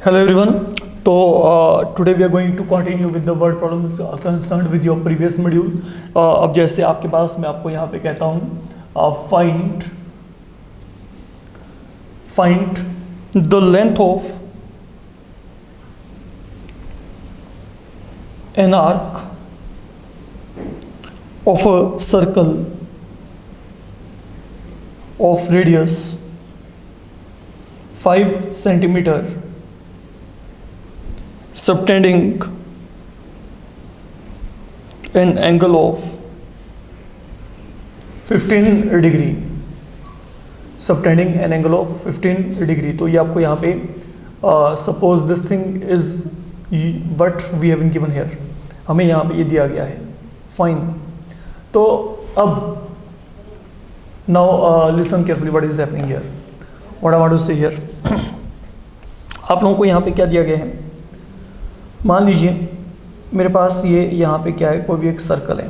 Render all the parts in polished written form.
Hello everyone. So today we are going to continue with the word problems concerned with your previous module. अब जैसे आपके पास मैं आपको यहाँ पे कहता हूँ find the length of an arc of a circle of radius 5 centimeter subtending an angle of 15 degree, subtending an angle of 15 degree. तो ये आपको यहाँ पे suppose this thing is what we have been given here, हमें यहाँ पे ये दिया गया है. Fine. तो अब now listen carefully what is happening here. What I want to say here. आप लोगों को यहाँ पे क्या दिया गया है? मान लीजिए मेरे पास ये यहाँ पे क्या है, कोई भी एक सर्कल है,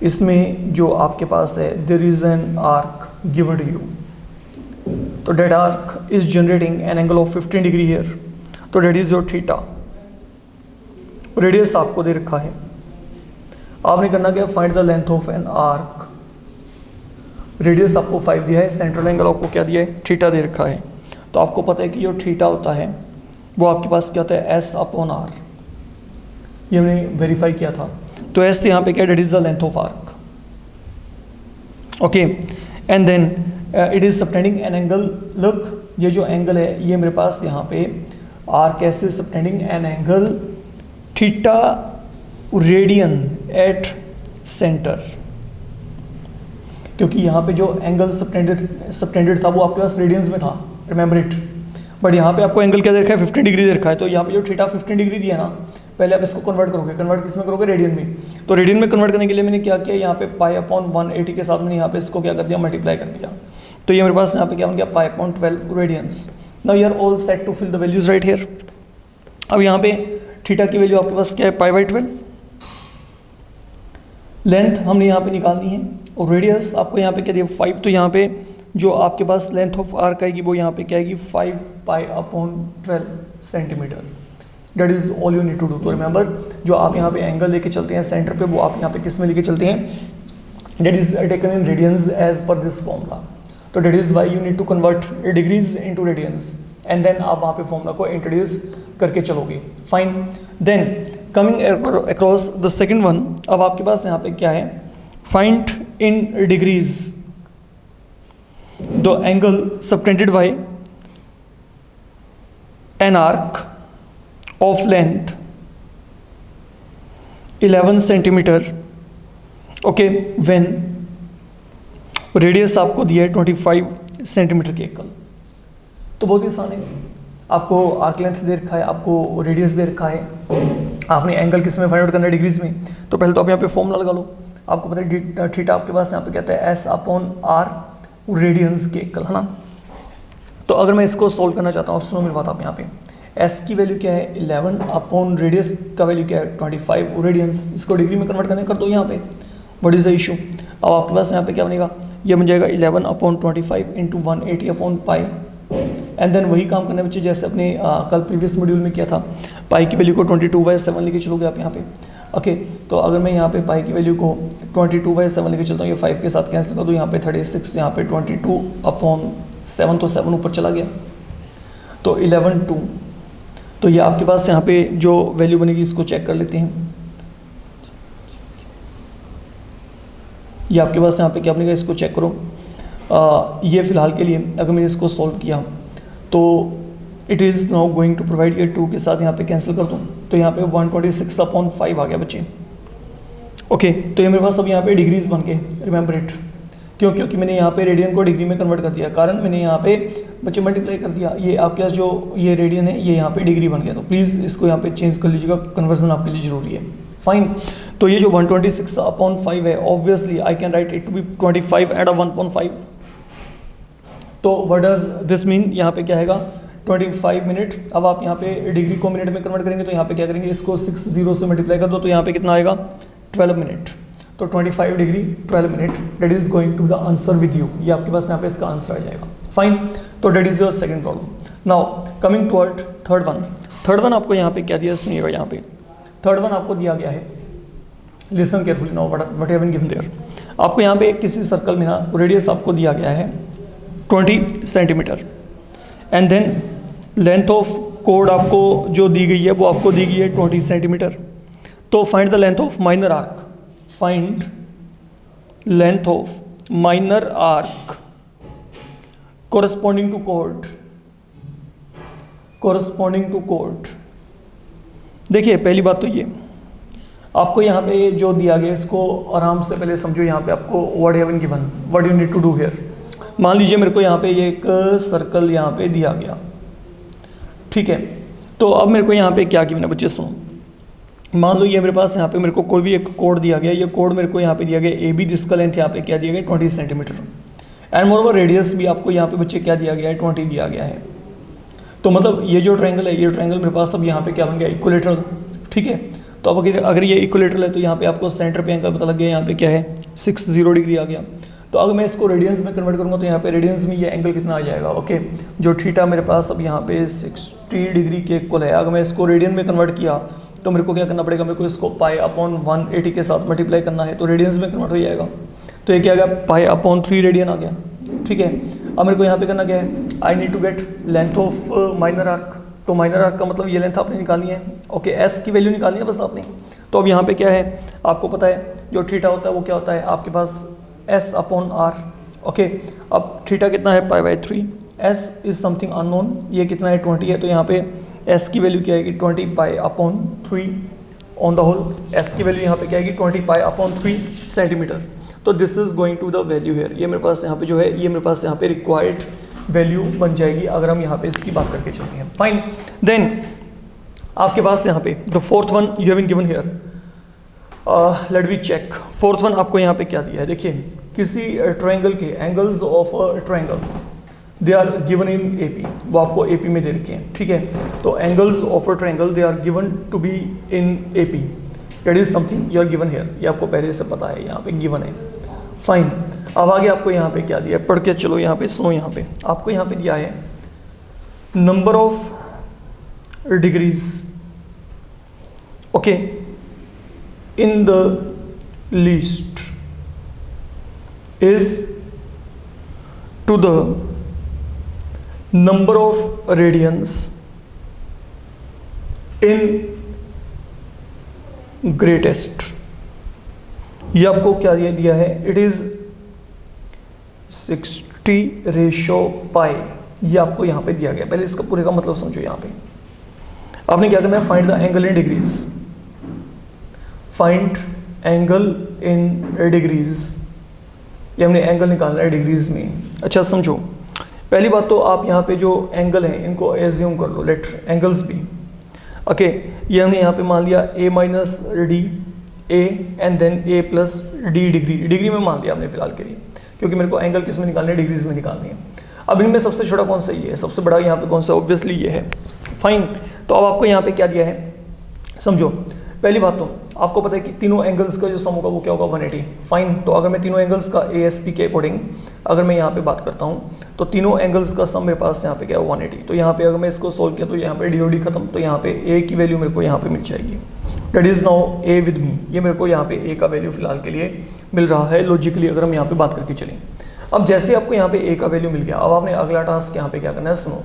इसमें जो आपके पास है there is an arc given to you. तो that arc is generating an angle of 15 degree here. तो that is your theta. Radius आपको दे रखा है. आपने करना क्या, find the length of an arc. Radius आपको 5 दिया है, सेंट्रल एंगल आपको क्या दिया है, थीटा दे रखा है. तो आपको पता है कि जो थीटा होता है वो आपके पास क्या होता है, एस अपॉन आर. ये हमने वेरीफाई किया था. तो एस यहाँ पे क्या, that is the length of arc. Okay, and then it is subtending an angle. Look, ये जो एंगल है ये मेरे पास यहाँ पे arc S is subtending an angle theta radian at centre. क्योंकि यहाँ पे जो एंगल सबटेंडेड था वो आपके पास रेडियंस में था, रिमेंबर इट. बट यहाँ पे आपको एंगल क्या दे रखा है, 15 डिग्री दे रखा है. तो यहाँ पे जो थीटा 15 डिग्री दिया ना, पहले आप इसको कन्वर्ट करोगे. कन्वर्ट किस में करोगे, रेडियन में. तो रेडियन में कन्वर्ट करने के लिए मैंने क्या किया, यहाँ पे पाई अपॉन 180 के साथ मैंने यहाँ पे इसको क्या कर दिया, मल्टीप्लाई कर दिया. तो ये मेरे पास यहाँ पे क्या बन गया, pi upon 12 radians. Now you are all set to fill the values right here. अब यहाँ पे थीटा की वैल्यू आपके पास क्या है, पाई बाई 12. लेंथ हमने यहाँ पे निकालनी है और रेडियस आपको यहाँ पे क्या दिया, 5. तो यहाँ पे जो आपके पास लेंथ ऑफ आर्क आएगी वो यहाँ पे क्या आएगी, 5 pi upon 12 centimetre. That is all you need to do. तो रिमेंबर, जो आप यहाँ पे एंगल लेके चलते हैं सेंटर पे, वो आप यहाँ पे किस में लेके चलते हैं, that is taken in radians as per this formula. तो that is why you need to convert degrees into radians and then आप वहाँ पे फॉर्मूला को इंट्रोड्यूस करके चलोगे. Fine. Then coming across the second one. अब आपके पास यहाँ पे क्या है, find in degrees the angle subtended by an arc of length 11 centimeter. okay, when radius आपको दिया है 25 सेंटीमीटर के एकल. तो बहुत ही आसान है. आपको आर्क लेंथ दे रखा है, आपको रेडियस दे रखा है, आपने एंगल किस में फाइंड आउट करना है, डिग्रीज में. तो पहले तो आप यहाँ पे फॉर्मूला लगा लो. आपको पता है थीटा आपके पास यहाँ पे कहता है एस अपॉन आर रेडियंस के एकल, है ना. तो अगर मैं इसको सोल्व करना चाहता हूँ, सुनो मेरी बात. आप यहाँ पे एस की वैल्यू क्या है, 11 अपॉन रेडियस का वैल्यू क्या है, 25 रेडियंस. इसको डिग्री में कन्वर्ट करने कर दो यहाँ पे. What is the issue. अब आपके पास यहाँ पे क्या बनेगा, ये बन जाएगा 11 upon 25 into 180 upon pi. And then वही काम करने बच्चे जैसे अपने कल प्रीवियस मॉड्यूल में किया था. पाई की वैल्यू को 22/7 लेके चलोगे आप यहाँ पे. ओके, तो अगर मैं यहाँ पे पाई की वैल्यू को 22/7 लेके चलता हूँ, ये 5 के साथ कैंसिल कर दो, यहाँ पे 36, यहाँ पे 22 अपॉन 7, तो 7 ऊपर चला गया, तो 11/2. तो ये आपके पास यहाँ पे जो वैल्यू बनेगी इसको चेक कर लेते हैं. ये आपके पास यहाँ पे क्या बनेगा, इसको चेक करो. ये फिलहाल के लिए अगर मैंने इसको सॉल्व किया तो it is now going to provide, ये 2 के साथ यहाँ पे कैंसिल कर दूँ तो यहाँ पे 126 अपॉन 5 आ गया बच्चे. ओके, तो ये मेरे पास अब यहाँ पे डिग्रीज बन गए. Remember it. क्यों, क्योंकि मैंने यहाँ पे रेडियन को डिग्री में कन्वर्ट कर दिया. कारण मैंने यहाँ पे बच्चे मल्टीप्लाई कर दिया. ये आपके पास जो ये रेडियन है ये यहाँ पे डिग्री बन गया. तो प्लीज़ इसको यहाँ पे चेंज कर लीजिएगा, कन्वर्जन आपके लिए ज़रूरी है. फाइन. तो ये जो 126 अपॉन 5 है, obviously I can write it to be 25 and 1.5. तो व्हाट डज दिस मीन, यहाँ पे क्या आएगा, 25 मिनट. अब आप यहाँ पे डिग्री को मिनट में कन्वर्ट करेंगे तो यहाँ पे क्या करेंगे, इसको 60 से मल्टीप्लाई कर दो, तो यहाँ पे कितना आएगा, 12 मिनट. तो 25 degree 12 minute, that is going to the answer with you. ये आपके पास यहाँ पे इसका आंसर आ जाएगा. फाइन. तो that is your second problem. Now coming toward third one आपको यहाँ पे क्या दिया, सुनिएगा यहाँ पे थर्ड वन आपको दिया गया है, listen carefully now what have been given there. आपको यहाँ पे किसी सर्कल में ना रेडियस आपको दिया गया है 20 centimetre, and then length of कोड आपको जो दी गई है वो आपको दी गई है 20 सेंटीमीटर। तो find the length of minor arc, find length of minor arc corresponding to chord। देखिए पहली बात तो ये आपको यहाँ पे जो दिया गया इसको आराम से पहले समझो। यहाँ पे आपको what have been given, what you need to do here. मान लीजिए मेरे को यहाँ पे ये एक सर्कल यहाँ पे दिया गया, ठीक है। तो अब मेरे को यहाँ पे क्या गिवन है बच्चे, सुनो। मान लो ये मेरे पास यहाँ पे मेरे को कोई भी एक कोड दिया गया, ये कोड मेरे को यहाँ पे दिया गया AB, जिसका लेंथ यहाँ पे क्या दिया गया 20 सेंटीमीटर, एंड मोरओवर रेडियस भी आपको यहाँ पे बच्चे क्या दिया गया है 20 दिया गया है। तो मतलब ये जो ट्रायंगल है, ये ट्रायंगल मेरे पास अब यहाँ पे क्या बन गया, इक्विलेटरल, ठीक है। तो अब अगर ये इक्विलेटरल है तो यहाँ पे आपको सेंटर पे एंगल पता लग गया, यहाँ पे क्या है 60 डिग्री आ गया। तो अगर मैं इसको रेडियंस में कन्वर्ट करूँगा तो यहाँ पे रेडियंस में ये एंगल कितना आ जाएगा, ओके। जो थीटा मेरे पास अब यहाँ पे 60 डिग्री के इक्वल है, अगर मैं इसको रेडियन में कन्वर्ट किया तो मेरे को क्या करना पड़ेगा, मेरे को इसको पाई अपॉन 180 के साथ मल्टीप्लाई करना है, तो रेडियंस में कन्वर्ट हो जाएगा। तो ये क्या आ गया, पाई अपॉन 3 रेडियन आ गया, ठीक है। अब मेरे को यहाँ पे करना क्या है, I need to get length of minor arc. तो माइनर आर्क का मतलब ये लेंथ आपने निकालनी है, ओके। एस की वैल्यू निकालनी है बस आपने। तो अब यहाँ पे क्या है, आपको पता है जो थीटा होता है वो क्या होता है आपके पास एस अपॉन आर, ओके। अब थीटा कितना है, π/3। एस इज समथिंग अननोन, ये कितना है 20 है, तो यहाँ पे एस की वैल्यू क्या आएगी 20π/3 ऑन द होल। एस की वैल्यू यहाँ पे क्या आएगी 20π/3 सेंटीमीटर। तो this is going to the value here, ये मेरे पास यहाँ पे जो है ये मेरे पास यहाँ पे रिक्वायर्ड वैल्यू बन जाएगी अगर हम यहाँ पे इसकी बात करके चलते हैं। फाइन, देन आपके पास यहाँ पे the fourth one you have been given here, let we check. Fourth one आपको यहाँ पे क्या दिया है, देखिए किसी ट्रायंगल के angles of a triangle they are given in AP, वो आपको एपी में दे रखे हैं, ठीक है। तो angles of a triangle they are given to be in AP, that is something you are given here, ये आपको पहले से पता है, यहाँ पे गिवन है। फाइन, अब आगे आपको यहाँ पे क्या दिया है, पढ़ के चलो यहाँ पे, सुनो। यहाँ पे आपको यहाँ पे दिया है number of degrees, okay, in the least is to the number of radians in greatest। ये आपको क्या दिया है, इट इज 60/π, ये आपको यहाँ पे दिया गया। पहले इसका पूरे का मतलब समझो। यहाँ पे आपने क्या करना है, find the angle in degrees, find angle in degrees, ये हमने एंगल निकालना है डिग्रीज में। अच्छा समझो, पहली बात तो आप यहाँ पे जो एंगल हैं इनको एज्यूम कर लो, लेट एंगल्स भी, ओके। ये हमने यहाँ पे मान लिया a-d a and then a+d degree, degree में मान लिया हमने फिलहाल के लिए, क्योंकि मेरे को एंगल किस में निकालने हैं, डिग्रीज में निकालनी है। अब इनमें सबसे छोटा कौन सा ये है, सबसे बड़ा यहाँ पे कौन सा, ऑब्वियसली ये है। फाइन, तो अब आपको यहाँ पे क्या दिया है समझो। पहली बात तो आपको पता है कि तीनों एंगल्स का जो सम होगा वो क्या होगा 180। फाइन, तो अगर मैं तीनों एंगल्स का ASP के अकॉर्डिंग अगर मैं यहाँ पे बात करता हूँ तो तीनों एंगल्स का सम मेरे पास यहाँ पे क्या है 180। तो यहाँ पे अगर मैं इसको सोल्व किया तो यहाँ पे DOD खत्म, तो यहाँ पे A की वैल्यू मेरे को यहाँ पे मिल जाएगी, that is now A with me. ये मेरे को यहाँ पे A का वैल्यू फिलहाल के लिए मिल रहा है लॉजिकली, अगर हम यहाँ पे बात करके चलें। अब जैसे आपको यहाँ पे A का वैल्यू मिल गया, अब आपने अगला टास्क यहाँ पे क्या करना है, सुनो।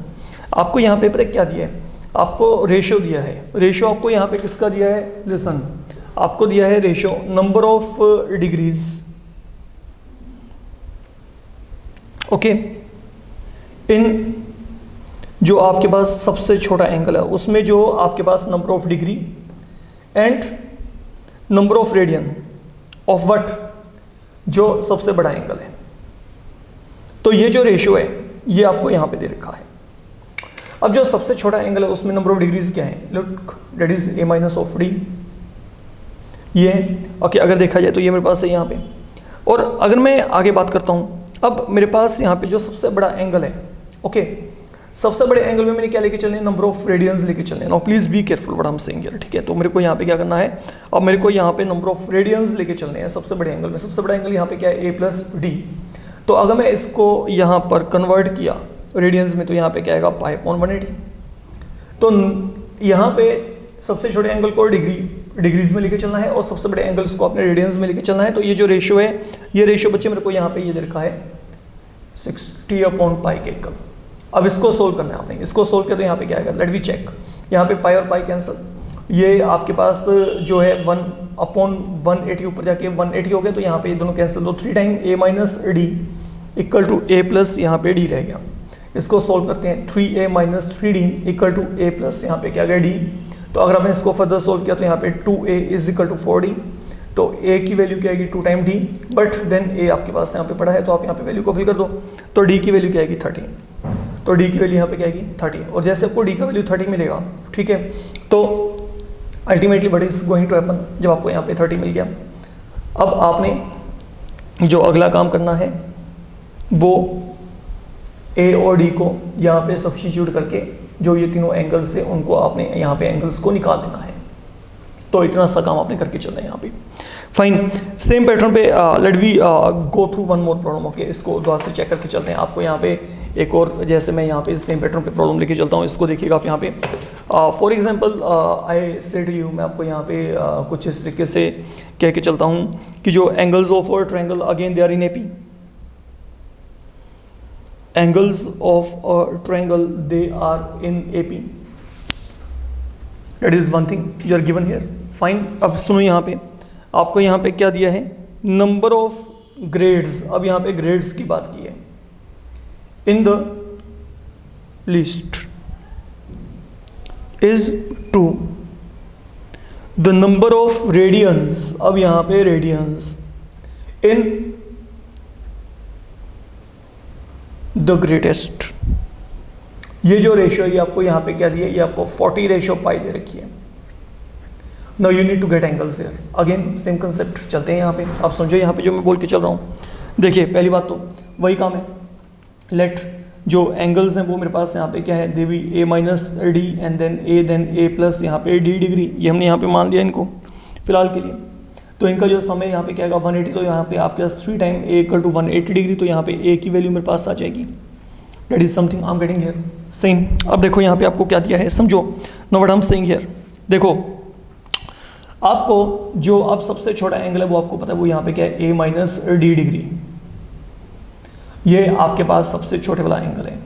आपको यहाँ पे पता क्या दिया है, आपको रेशियो दिया है। रेशियो आपको यहाँ पे किसका दिया है, लिसन, आपको दिया है ratio number of degrees, okay, in जो आपके पास सबसे छोटा एंगल है उसमें जो आपके पास number of degree and number of radian of what, जो सबसे बड़ा एंगल है। तो ये जो रेशियो है ये आपको यहाँ पे दे रखा है। अब जो सबसे छोटा एंगल है उसमें नंबर ऑफ डिग्रीज क्या है, लुक, दैट इज a-d, ये ओके। अगर देखा जाए तो ये मेरे पास है यहाँ पे। और अगर मैं आगे बात करता हूँ, अब मेरे पास यहाँ पे जो सबसे बड़ा एंगल है, ओके, सबसे बड़े एंगल में मैंने क्या लेके चलने, नंबर ऑफ रेडियंस लेके चलने। Now please be careful what I am saying here, ठीक है। तो मेरे को यहाँ पे क्या करना है, अब मेरे को यहाँ पे नंबर ऑफ रेडियंस लेके चलने हैं सबसे बड़े एंगल में। सबसे बड़ा एंगल यहाँ पे क्या है, A+d। तो अगर मैं इसको यहाँ पर कन्वर्ट किया रेडियंस में तो यहाँ पे क्या आएगा, π/180। तो यहाँ पे सबसे छोटे एंगल को डिग्रीज में लेके चलना है और सबसे बड़े एंगल्स को अपने रेडियंस में लेके चलना है। तो ये जो रेशियो है, ये रेशियो बच्चे मेरे को यहाँ पे ये दे रखा है 60/पाई के इक्वल। अब इसको सोल्व करना है आपने, इसको सोल्व किया तो यहाँ पे क्या आएगा, लेट वी चेक। यहाँ पे पाई और पाई कैंसिल, ये आपके पास जो है 1/180 ऊपर जाके 180 हो गया, तो यहाँ पे ये दोनों कैंसिल, तो 3 time a minus D equal to a plus यहाँ पे d रह गया। इसको सोल्व करते हैं, 3a minus 3d equal to a plus यहाँ पे क्या गया d। तो अगर आपने इसको फर्दर सोल्व किया तो यहाँ पे 2a is equal to 4d, तो a की वैल्यू क्या आएगी 2 time d, but then a आपके पास यहाँ पे पड़ा है तो आप यहाँ पे वैल्यू को फिल कर दो, तो d की वैल्यू क्या आएगी 30, तो d की वैल्यू यहाँ पे क्या आएगी 30। और जैसे आपको d का वैल्यू 30 मिलेगा, ठीक है, तो ultimately what is going to happen, जब आपको यहाँ पे 30 मिल गया, अब आपने जो अगला काम करना है वो a और d को यहाँ पे सब्स्टिट्यूट करके जो ये तीनों एंगल्स थे उनको आपने यहाँ पे एंगल्स को निकाल लेना है। तो इतना सा काम आपने करके चलना है यहाँ पे। फाइन, सेम पैटर्न पे let we go through one more problem. Okay, इसको दोबारा से चेक करके चलते हैं। आपको यहाँ पे एक और, जैसे मैं यहाँ पे सेम पैटर्न पे प्रॉब्लम लेके चलता हूँ, इसको देखिएगा आप यहाँ पे। For example I said you, मैं आपको यहाँ पे कुछ इस तरीके से कह के चलता हूँ कि जो angles of a triangle, again they are in AP, angles of a triangle they are in AP, that is one thing you are given here. Fine, अब सुनो यहाँ पे आपको यहाँ पे क्या दिया है, नंबर ऑफ ग्रेड्स। अब यहाँ पे ग्रेड्स की बात की है, in the list is 2, the number of radians, अब यहाँ पे रेडियंस इन द ग्रेटेस्ट। ये जो रेशियो ये आपको यहाँ पे क्या दिया, ये आपको 40/पाई दे रखी है। Now you need to get angles here, again same concept, चलते हैं यहाँ पे। आप समझो यहाँ पे जो मैं बोल के चल रहा हूँ। देखिए पहली बात तो वही काम है, लेट जो एंगल्स हैं वो मेरे पास यहाँ पे क्या है, they be a minus D and then a plus यहाँ पे d डिग्री, ये हमने यहाँ पे मान लिया इनको फिलहाल के लिए। तो इनका जो समय यहाँ पे क्या आएगा 180, तो यहाँ पे आपके पास 3 time a equal to 180 degree, तो यहाँ पे a की वैल्यू मेरे पास आ जाएगी, that is something I am getting here. Same, अब देखो यहाँ पे आपको क्या दिया है, समझो know what I am saying here. देखो आपको जो अब सबसे छोटा एंगल है वो आपको पता है, वो यहाँ पे क्या है a माइनस डी डिग्री, ये आपके पास सबसे छोटे वाला एंगल है,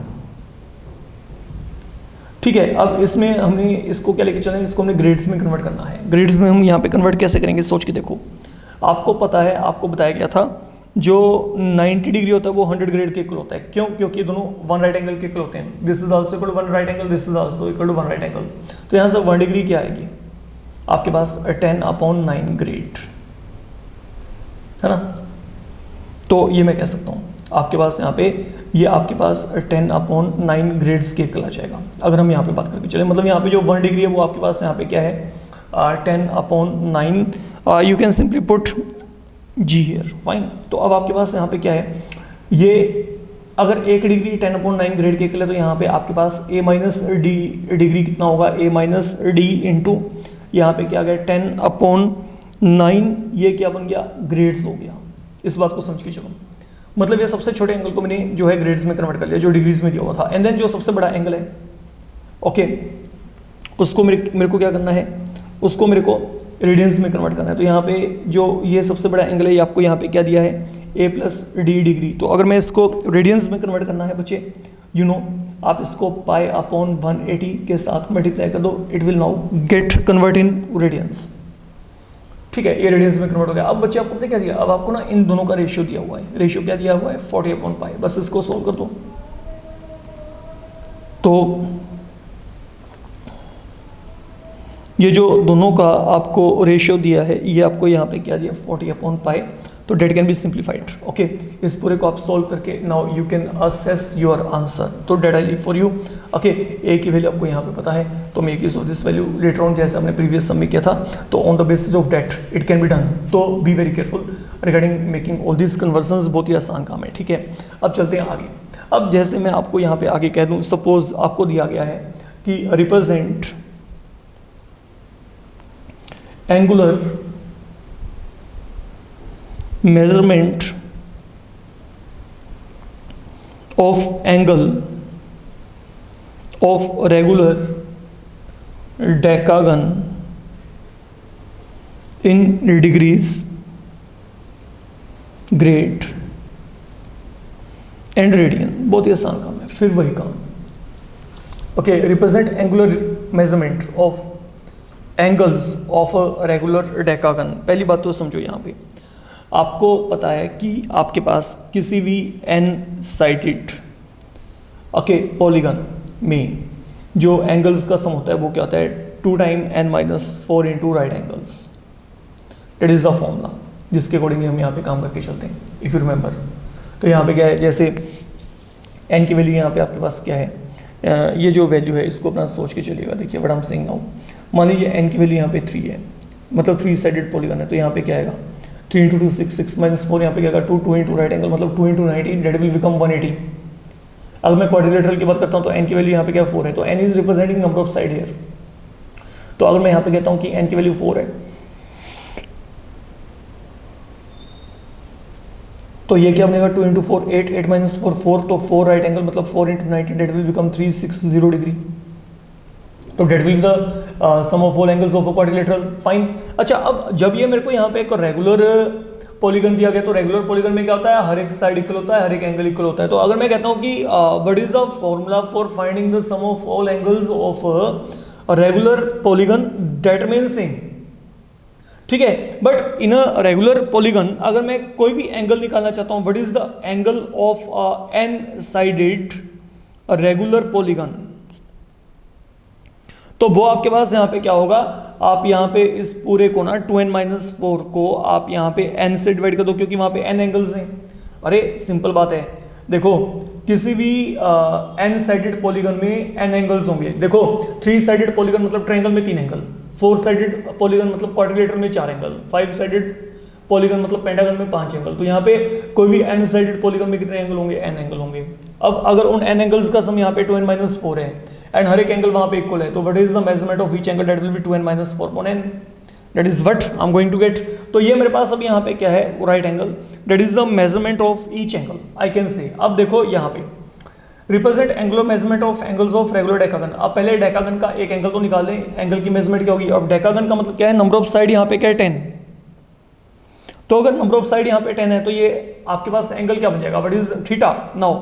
ठीक है। अब इसमें हमने इसको क्या लेके चलें, इसको हमने ग्रेड्स में कन्वर्ट करना है। ग्रेड्स में हम यहाँ पे कन्वर्ट कैसे करेंगे, सोच के देखो। आपको पता है, आपको बताया गया था जो 90 डिग्री होता है वो 100 ग्रेड के इक्वल होता है। क्यों? क्योंकि दोनों 1 राइट एंगल के इक्वल होते हैं। This is also equal to 1 right angle, this is also equal to 1 right angle. तो यहाँ से 1 डिग्री क्या आएगी आपके पास 10/9 ग्रेड, है ना। तो ये मैं कह सकता हूँ आपके पास यहाँ पे, ये आपके पास 10/9 ग्रेड्स के इक्वल आ जाएगा अगर हम यहाँ पे बात करके चले। मतलब यहाँ पे जो 1 डिग्री है वो आपके पास यहाँ पे क्या है 10/9, you can simply put G here, fine. तो अब आपके पास यहाँ पे क्या है, ये अगर 1 डिग्री 10/9 ग्रेड के इक्वल है, तो यहाँ पे आपके पास a माइनस डी डिग्री कितना होगा, a माइनस डी इंटू यहाँ पे क्या गया 10/9, ये क्या बन गया ग्रेड्स हो गया। इस बात को समझ के चलो, मतलब ये सबसे छोटे एंगल को मैंने जो है ग्रेड्स में कन्वर्ट कर लिया जो डिग्रीज में दिया हुआ था। एंड देन जो सबसे बड़ा एंगल है, ओके, उसको मेरे को क्या करना है, उसको मेरे को रेडियंस में कन्वर्ट करना है। तो यहाँ पे जो ये सबसे बड़ा एंगल है, ये आपको यहाँ पे क्या दिया है a प्लस डी डिग्री। तो अगर मैं इसको रेडियंस में कन्वर्ट करना है बच्चे, यू नो, आप इसको π/180 के साथ मल्टीप्लाई कर दो, it will now get convert in radiance, ठीक है। ये रेडियंस में कन्वर्ट हो गया। अब बच्चे आपको पता क्या दिया, अब आपको ना इन दोनों का रेशियो दिया हुआ है। रेशियो क्या दिया हुआ है 40/पाई, बस इसको सोल्व कर दो। तो ये जो दोनों का आपको रेशियो दिया है, ये आपको यहाँ पे क्या दिया 40/पाई, तो that can be simplified. Okay, इस पूरे को आप सॉल्व करके now you can assess your answer. तो that I leave for you. Okay, A की वैल्यू आपको यहाँ पे पता है, तो make use of this value later on, जैसे हमने प्रीवियस सम में किया था। तो on the basis of that it can be done. तो be very careful regarding making all this convergence, बहुत ही आसान काम है, ठीक है। अब चलते हैं आगे। अब जैसे मैं आपको यहाँ पे आगे कह दूँ, सपोज आपको दिया गया है कि represent angular measurement of angle of regular decagon in degrees, grade and radian. बहुत ही आसान काम है, फिर वही काम। Okay, represent angular measurement of angles of a regular decagon. पहली बात तो समझो, यहाँ पे आपको पता है कि आपके पास किसी भी n साइडेड पॉलीगन में जो एंगल्स का सम होता है वो क्या होता है, 2 time n-4 into right angles. That is the formula जिसके अकॉर्डिंगली हम यहाँ पे काम करके चलते हैं, इफ यू रिमेंबर। तो यहाँ पे क्या है, जैसे n की वैल्यू यहाँ पे आपके पास क्या है, ये जो वैल्यू है इसको अपना सोच के चलिएगा। देखिए what I am saying now, मान लीजिए n की वैल्यू यहाँ पे 3 है, मतलब 3 साइडेड पॉलीगन है, तो यहाँ पे क्या आएगा 3 इंटू 2 6, 6 माइनस 4, यहाँ पे क्या आएगा 2, 2 इंटू राइट एंगल मतलब 2 इंटू 90, डेट विल बिकम 180। अगर मैं क्वाड्रिलेटरल की बात करता हूँ तो n की वैल्यू यहाँ पे क्या 4 है, तो n is representing number of side here. तो अगर मैं यहाँ पे कहता हूँ कि n की वैल्यू 4 है, तो ये क्या बनेगा 2 इंटू 4 8, 8 माइनस 4 4, तो 4 राइट एंगल मतलब 4 into 90, that will become 360 degree. तो that will the sum of all angles of a quadrilateral. Fine. अच्छा, अब जब ये मेरे को यहाँ पे एक रेगुलर पॉलीगन दिया गया, तो रेगुलर पॉलीगन में क्या होता है, हर एक साइड इक्वल होता है, हर एक एंगल इक्वल होता है। तो अगर मैं कहता हूँ कि what is the formula for finding the sum of all angles of a regular polygon, that means same, ठीक है। But in a regular polygon अगर मैं कोई भी एंगल निकालना चाहता हूं, what is the angle of N sided regular polygon, तो वो आपके पास यहाँ पे क्या होगा, आप यहाँ पे इस पूरे को ना 2n-4 को आप यहाँ पे n से डिवाइड कर दो, क्योंकि वहाँ पे n एंगल्स हैं। अरे सिंपल बात है, देखो किसी भी n साइडेड पॉलीगन में n एंगल्स होंगे। देखो 3 साइडेड पॉलीगन मतलब ट्रायंगल में 3 एंगल, 4 साइडेड पॉलीगन मतलब क्वाड्रिलेटर में 4 एंगल, 5 साइडेड पॉलीगन मतलब पेंटागन में 5 एंगल। तो यहाँ पे कोई भी n साइडेड पॉलीगन में कितने एंगल होंगे, n एंगल होंगे। अब अगर उन n एंगल्स का सम यहाँ पे 2n-4 है एंड हर एक एंगल वहाँ पे इक्वल है, तो what is the measurement of each angle, that will be 2n-4 upon n, that is what I am going to get. तो ये मेरे पास अब यहाँ पे क्या है, right angle, that is the measurement of each angle, I can say. अब देखो यहाँ पे represent angular measurement of angles of regular decagon. अब पहले डेकागन का एक एंगल तो निकाल दें, एंगल की मेजरमेंट क्या होगी। अब डेकागन का मतलब क्या है, नंबर ऑफ साइड यहाँ पे क्या है 10, तो अगर नंबर ऑफ साइड यहाँ पे 10 है तो ये आपके पास एंगल क्या बन जाएगा, what is theta. Now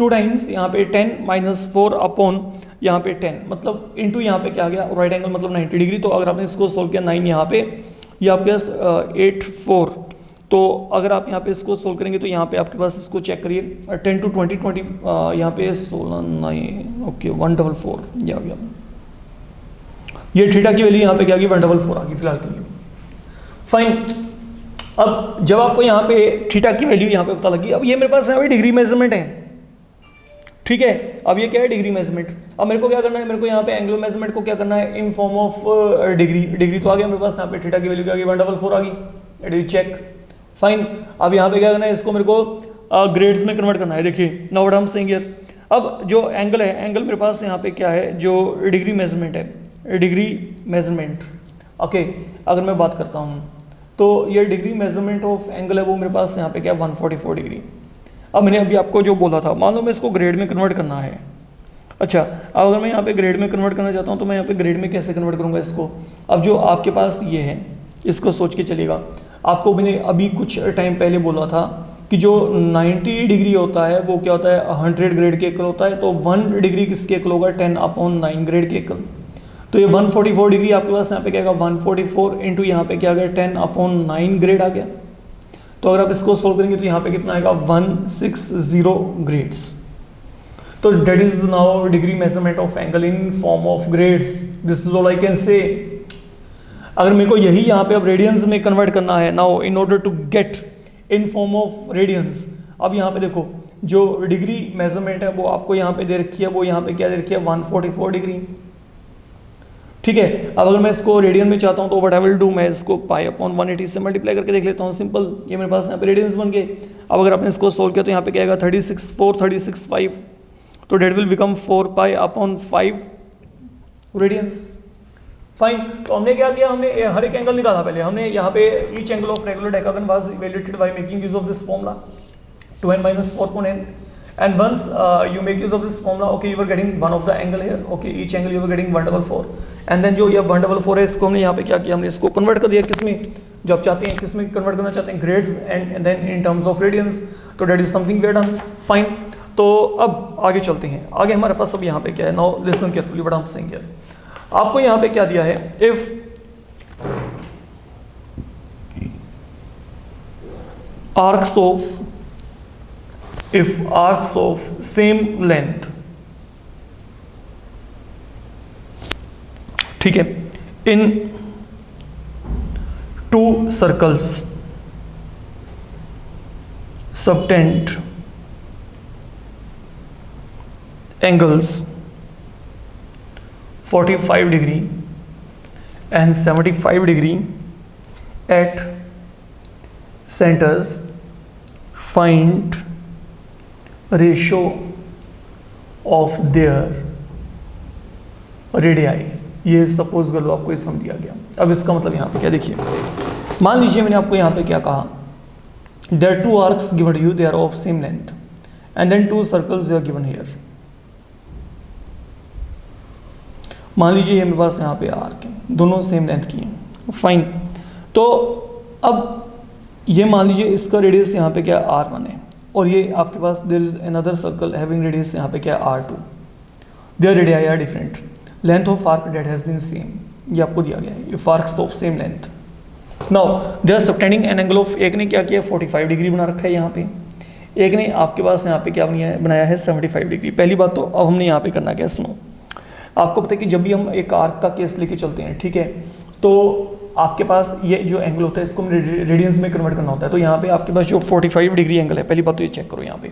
2 times यहाँ पे 10-4 अपॉन यहाँ पे 10 मतलब इंटू यहाँ पे क्या आ गया, राइट एंगल मतलब 90 डिग्री। तो अगर आपने इसको सोल्व किया 9 यहाँ पे, ये आपके पास 8 4, तो अगर आप यहाँ पे इसको सोल्व करेंगे तो यहाँ पे आपके पास इसको चेक करिए 10 to 20 20 यहाँ पे 16 9 ओके 144 ये आ गया। ये थीटा की वैल्यू यहाँ पे क्या आ गई 144 आ गई फिलहाल के लिए। फाइन। अब जब आपको यहाँ पे थीटा की वैल्यू यहाँ पे पता लगी, अब ये मेरे पास यहाँ पे डिग्री मेजरमेंट है, ठीक है। अब ये क्या है, डिग्री मेजरमेंट। अब मेरे को क्या करना है, मेरे को यहाँ पे एंगुलर मेजरमेंट को क्या करना है, इन फॉर्म ऑफ डिग्री। डिग्री तो आ गया मेरे पास, यहाँ पे थीटा की वैल्यू क्या आ गई 144 आ गई, इट चेक। फाइन। अब यहाँ पे क्या करना है, इसको मेरे को ग्रेड्स में कन्वर्ट करना है। देखिए now what I am saying here, अब जो एंगल है, एंगल मेरे पास यहाँ पे क्या है, जो डिग्री मेजरमेंट है, डिग्री मेजरमेंट ओके। अगर मैं बात करता हूँ तो ये डिग्री मेजरमेंट ऑफ एंगल है वो मेरे पास यहाँ पे क्या है 144 डिग्री। अब मैंने अभी आपको जो बोला था, मान लो मैं इसको ग्रेड में कन्वर्ट करना है। अच्छा, अब अगर मैं यहाँ पे ग्रेड में कन्वर्ट करना चाहता हूँ तो मैं यहाँ पे ग्रेड में कैसे कन्वर्ट करूँगा इसको। अब जो आपके पास ये है इसको सोच के चलिएगा। आपको मैंने अभी कुछ टाइम पहले बोला था कि जो 90 डिग्री होता है वो क्या होता है 100 ग्रेड के इक्वल होता है। तो 1 डिग्री किसके इक्वल होगा 10/9 ग्रेड के इक्वल। तो ये 144 डिग्री आपके पास यहाँ पे क्या आएगा 144 इंटू यहाँ पे क्या आ गया 10/9 ग्रेड आ गया। तो अगर आप इसको सोल्व करेंगे तो यहाँ पे कितना आएगा 160 ग्रेड्स। तो that is now degree measurement of angle in form of grades, this is all I can say. अगर मेरे को यही यहाँ पे अब रेडियंस में कन्वर्ट करना है now in order to get in form of radians. अब यहाँ पे देखो जो डिग्री मेजरमेंट है वो आपको यहाँ पे दे रखी है, वो यहाँ पे क्या दे रखी है 144 डिग्री, ठीक है। अब अगर मैं इसको रेडियन में चाहता हूँ तो व्हाट आई विल डू, मैं इसको π/180 से मल्टीप्लाई करके देख लेता हूँ। सिंपल, ये मेरे पास यहाँ पे रेडियंस बन गए। अब अगर आपने इसको सोल्व किया तो यहाँ पे क्या आएगा 36.4 36.5, तो that will become 4π/5 radians. Fine. तो हमने क्या किया, हमने हर एक एंगल निकाला। पहले हमने यहाँ पे each angle of regular decagon was evaluated by making use of this formula 2n-4 n। And once you make use of this formula, okay, you were getting one of the angle here, okay, each angle you were getting 144, and then जो ये 144 है इसको हमने यहाँ पे क्या किया, हमने इसको कन्वर्ट कर दिया किसमें, जो आप चाहते हैं किसमें कन्वर्ट करना चाहते हैं, grades and then in terms of radians, तो that is something we have done, fine. तो अब आगे चलते हैं, आगे हमारे पास अब यहाँ पे क्या है, now listen carefully what I am saying here. आपको यहाँ पे क्या दिया है, if arcs of same length, ठीक है, in two circles subtend angles 45 degree and 75 degree at centers, find ratio of their radii. ये सपोज कर लो आपको ये सम दिया गया। अब इसका मतलब यहाँ पे क्या, देखिए मान लीजिए मैंने आपको यहाँ पे क्या कहा, there two arcs given to you, they are of same length and then two circles they are given here. मान लीजिए मेरे पास यहाँ पे आर्क है, दोनों सेम लेंथ की हैं, फाइन। तो अब ये मान लीजिए इसका रेडियस यहाँ पे क्या R1 है, और ये आपके पास there is another circle having radius यहाँ पे क्या R2, there radii are different, length of arc that has been same, ये आपको दिया गया है, if arcs of same length. Now they are subtending an angle of, एक ने क्या किया 45 डिग्री बना रखा है यहाँ पे, एक ने आपके पास यहाँ पे क्या बनाया है 75 डिग्री। पहली बात तो अब हमने यहाँ पे करना क्या, सुनो, आपको पता है कि जब भी हम एक आर्क का केस लेके चलते हैं, ठीक है, तो आपके पास ये जो एंगल होता है इसको रेडियंस में कन्वर्ट करना होता है। तो यहाँ पे आपके पास जो 45 डिग्री एंगल है, पहली बात तो ये चेक करो, यहाँ पे